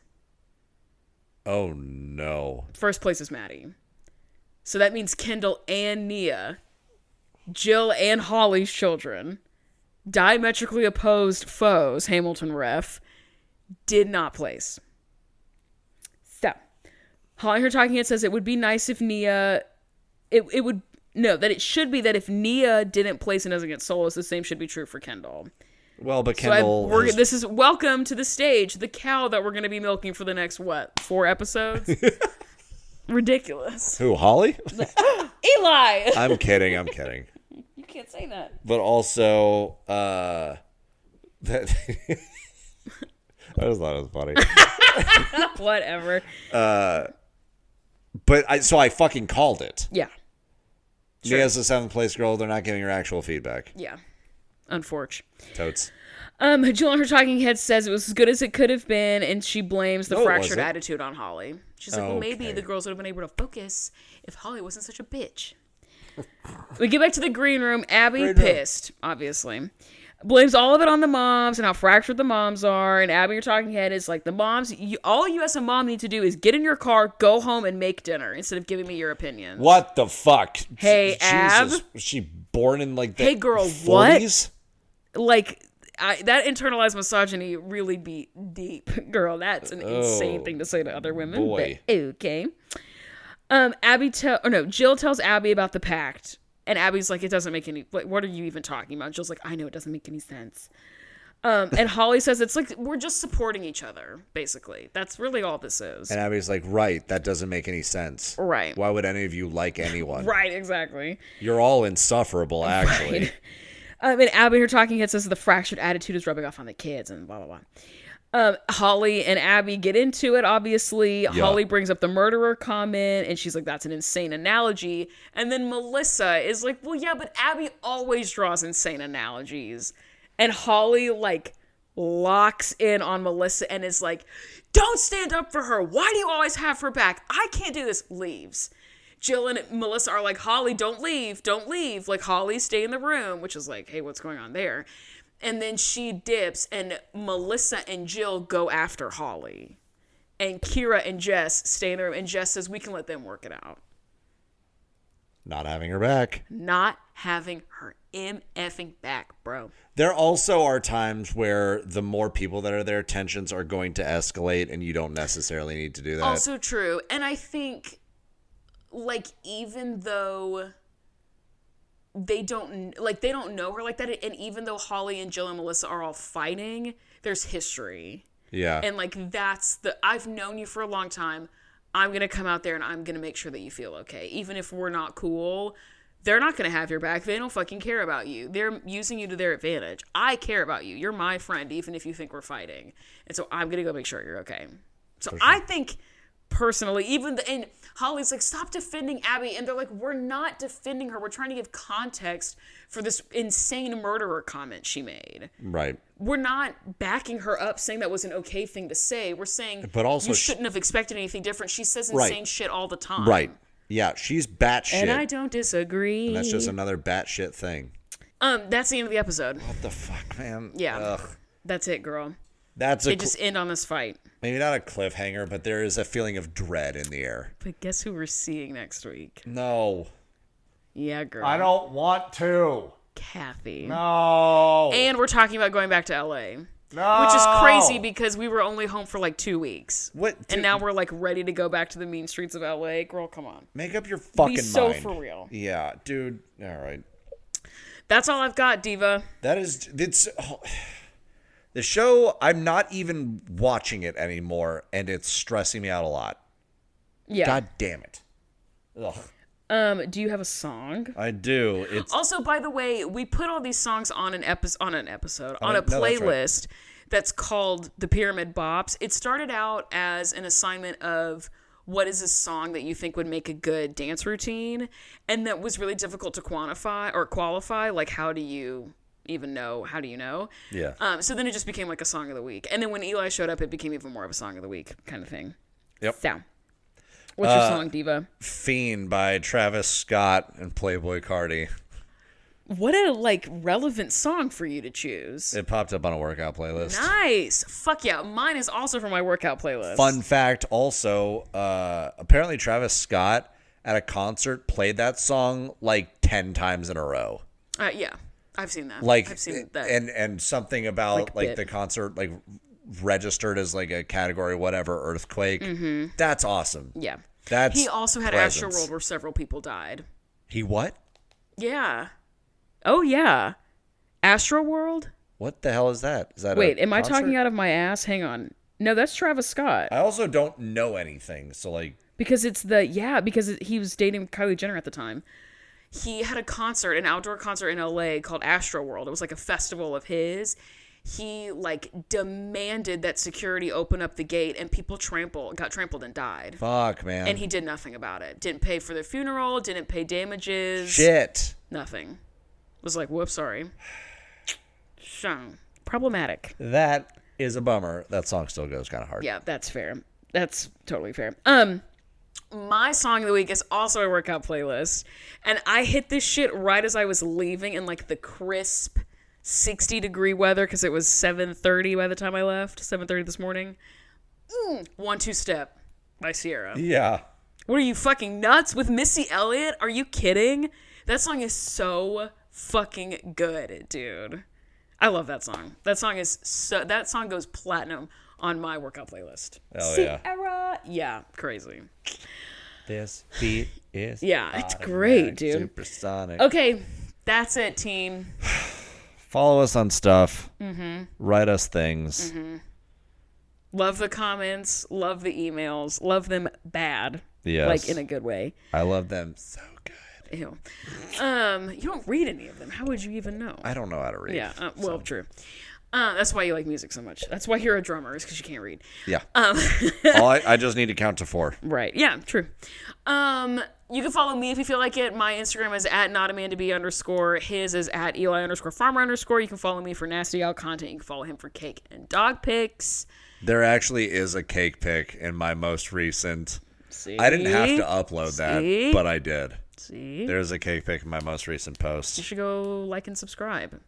Oh, no. 1st place is Maddie. So that means Kendall and Nia, Jill and Holly's children, diametrically opposed foes, Hamilton ref, did not place. So, Holly Her Talking Head says it would be nice if Nia, that it should be that if Nia didn't place and doesn't get solos, the same should be true for Kendall. Well, but Kendall... This is welcome to the stage, the cow that we're going to be milking for the next, 4 episodes? Ridiculous. Who, Holly? Eli! I'm kidding. You can't say that. But also, that I just thought it was funny. Whatever. But I fucking called it. Yeah. Sure. Nia's the 7th place girl. They're not giving her actual feedback. Yeah. Unfortunate. Totes. Jill on Her Talking Head says it was as good as it could have been, and she blames the No, it fractured wasn't. attitude on Holly. She's like, well, maybe the girls would have been able to focus if Holly wasn't such a bitch. We get back to the green room. Abby, pissed, obviously. Blames all of it on the moms and how fractured the moms are. And Abby, Your Talking Head, is like, the moms, all you as a mom need to do is get in your car, go home, and make dinner instead of giving me your opinions. What the fuck? Hey, Jesus. Ab. Was she born in like the Hey, girl, 40s? What? Like, that internalized misogyny really be deep. Girl, that's an insane thing to say to other women. Boy. But okay. Jill tells Abby about the pact. And Abby's like, it doesn't make any... Like, what are you even talking about? Jill's like, I know, it doesn't make any sense. And Holly says it's like, we're just supporting each other, basically. That's really all this is. And Abby's like, right, that doesn't make any sense. Right. Why would any of you like anyone? Right, exactly. You're all insufferable, actually. Right. And Abby, Her Talking Head, says the fractured attitude is rubbing off on the kids and blah, blah, blah. Holly and Abby get into it, obviously. Yeah. Holly brings up the murderer comment, and she's like, that's an insane analogy. And then Melissa is like, well, yeah, but Abby always draws insane analogies. And Holly, like, locks in on Melissa and is like, don't stand up for her. Why do you always have her back? I can't do this. Leaves. Jill and Melissa are like, Holly, don't leave. Don't leave. Like, Holly, stay in the room, which is like, hey, what's going on there? And then she dips, and Melissa and Jill go after Holly. And Kira and Jess stay in the room, and Jess says, we can let them work it out. Not having her back. Not having her MFing back, bro. There also are times where the more people that are there, tensions are going to escalate, and you don't necessarily need to do that. Also true. And I think, like, even though... they don't know her like that, and even though Holly and Jill and Melissa are all fighting, there's history. Yeah. And like, I've known you for a long time. I'm gonna come out there and I'm gonna make sure that you feel okay, even if we're not cool. They're not gonna have your back. They don't fucking care about you. They're using you to their advantage. I care about you. You're my friend, even if you think we're fighting. And so I'm gonna go make sure you're okay. So I think personally, and Holly's like, stop defending Abby. And they're like, we're not defending her. We're trying to give context for this insane murderer comment she made. Right. We're not backing her up saying that was an okay thing to say. We're saying, but also you shouldn't have expected anything different. She says insane shit all the time. Right. Yeah, she's batshit. And I don't disagree. And that's just another batshit thing. That's the end of the episode. What the fuck, man? Yeah. Ugh. That's it, girl. They just end on this fight. Maybe not a cliffhanger, but there is a feeling of dread in the air. But guess who we're seeing next week? No. Yeah, girl. I don't want to. Kathy. No. And we're talking about going back to LA. No. Which is crazy because we were only home for like 2 weeks. What? Dude, and now we're like ready to go back to the mean streets of LA. Girl, come on. Make up your fucking mind. Be so for real. Yeah, dude. All right. That's all I've got, Diva. The show, I'm not even watching it anymore, and it's stressing me out a lot. Yeah. God damn it. Ugh. Do you have a song? I do. It's also, by the way, we put all these songs on a playlist that's right. that's called The Pyramid Bops. It started out as an assignment of what is a song that you think would make a good dance routine, and that was really difficult to quantify or qualify. Like, how do you even know? How do you know? Yeah. So then it just became like a song of the week, and then when Eli showed up, it became even more of a song of the week kind of thing. Yep. So, what's your song, Diva? Fiend by Travis Scott and Playboi Carti. What a relevant song for you to choose. It popped up on a workout playlist. Nice. Fuck yeah. Mine is also from my workout playlist. Fun fact also, apparently Travis Scott at a concert played that song like 10 times in a row. Yeah, I've seen that. Like, I've seen that. and something about like the concert like registered as like a category whatever earthquake. Mm-hmm. That's awesome. Yeah. That's he also had presence. Astroworld where several people died. He what? Yeah. Oh yeah. Astroworld? What the hell is that? Is that Wait, a am I concert? talking out of my ass? Hang on. No, that's Travis Scott. I also don't know anything, so like Because he was dating Kylie Jenner at the time. He had a concert, an outdoor concert in LA called Astroworld. It was like a festival of his. He like demanded that security open up the gate, and people got trampled and died. fuck, man. And he did nothing about it. Didn't pay for their funeral, didn't pay damages. Shit. Nothing. Was like, whoops, sorry. So, problematic. That is a bummer. That song still goes kind of hard. Yeah, that's fair. That's totally fair. My song of the week is also a workout playlist. And I hit this shit right as I was leaving in like the crisp 60-degree weather because it was 7:30 by the time I left. 7:30 this morning. 1-2 Step by Sierra. Yeah. What are you, fucking nuts? With Missy Elliott? Are you kidding? That song is so fucking good, dude. I love that song. That song goes platinum on my workout playlist. Hell Sierra. yeah. Yeah, crazy. This beat is Yeah, it's great, dude. Supersonic. Okay, that's it, team. Follow us on stuff. Mm-hmm. Write us things. Mm-hmm. Love the comments. Love the emails. Love them bad. Yes. Like in a good way. I love them so good. Ew. You don't read any of them. How would you even know? I don't know how to read. Yeah, well, true. That's why you like music so much. That's why you're a drummer, is because you can't read. Yeah. I just need to count to 4. Right. Yeah, true. You can follow me if you feel like it. My Instagram is @notAmandaB_. His is @Eli_Farmer_. You can follow me for nasty out content. You can follow him for cake and dog pics. There actually is a cake pic in my most recent. See? I didn't have to upload that, but I did. See? There's a cake pic in my most recent post. You should go like and subscribe.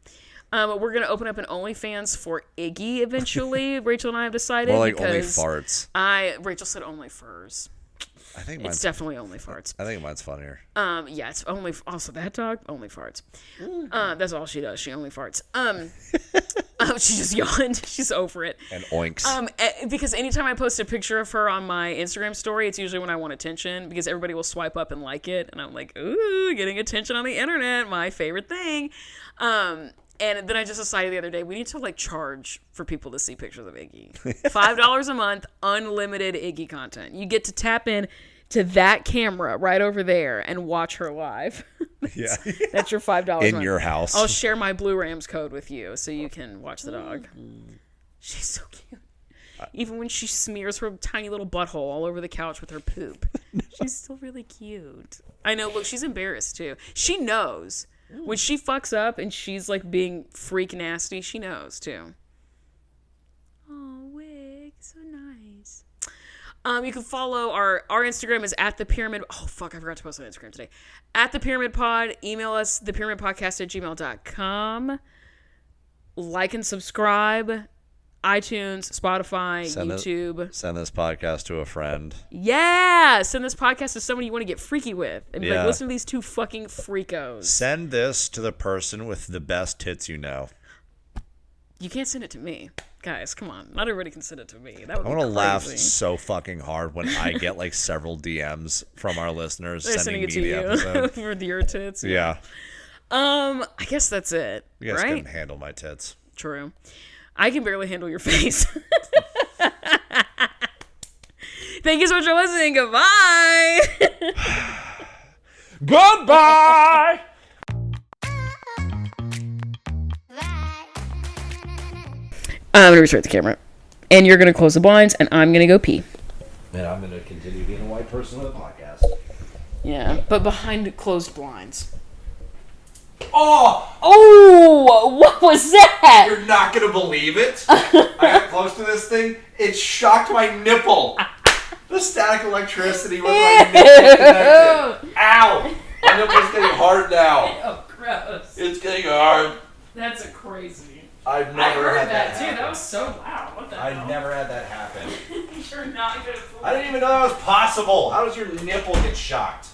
We're going to open up an OnlyFans for Iggy eventually. Rachel and I have decided. More like only because farts. Rachel said only furs. I think It's definitely only farts. I think mine's funnier. Yeah, it's only also that dog only farts. That's all she does. She only farts. She just yawned. She's over it. And oinks. Because anytime I post a picture of her on my Instagram story, it's usually when I want attention because everybody will swipe up and like it, and I'm like, ooh, getting attention on the internet, my favorite thing. And then I just decided the other day we need to like charge for people to see pictures of Iggy. $5 a month, unlimited Iggy content. You get to tap in to that camera right over there and watch her live. Yeah. That's your $5 in month. your house. I'll share my Blue Rams code with you so you can watch the dog. She's so cute. Even when she smears her tiny little butthole all over the couch with her poop. She's still really cute. I know, look, she's embarrassed too. She knows. When she fucks up and she's like being freak nasty, she knows too. Oh, Wig, so nice. You can follow our Instagram is @thepyramid. Oh fuck, I forgot to post on Instagram today. @thepyramidpod. Email us thepyramidpodcast@gmail.com. Like and subscribe. iTunes, Spotify, YouTube. Send this podcast to a friend. Yeah! Send this podcast to someone you want to get freaky with. And be Yeah. like, listen to these two fucking freakos. Send this to the person with the best tits you know. You can't send it to me. Guys, come on. Not everybody can send it to me. That would I be want to laugh crazy. so fucking hard when I get like several DMs from our listeners They're sending sending me it to the you episode. for your tits. Yeah. I guess that's it. You guys right? couldn't handle my tits. True. I can barely handle your face. Thank you so much for listening. Goodbye. Goodbye! I'm going to restart the camera. And you're going to close the blinds, and I'm going to go pee. And I'm going to continue being a white person on the podcast. Yeah, but behind closed blinds. Oh! Oh, what was that? You're not going to believe it. I got close to this thing. It shocked my nipple. The static electricity was my nipple connected. Ow! My nipple's getting hard now. Oh, gross. It's getting hard. That's a crazy. I've never I heard had that, that too. happen. That was so loud. What the hell? I've never had that happen. You're not good at I didn't even know that was possible. How does your nipple get shocked?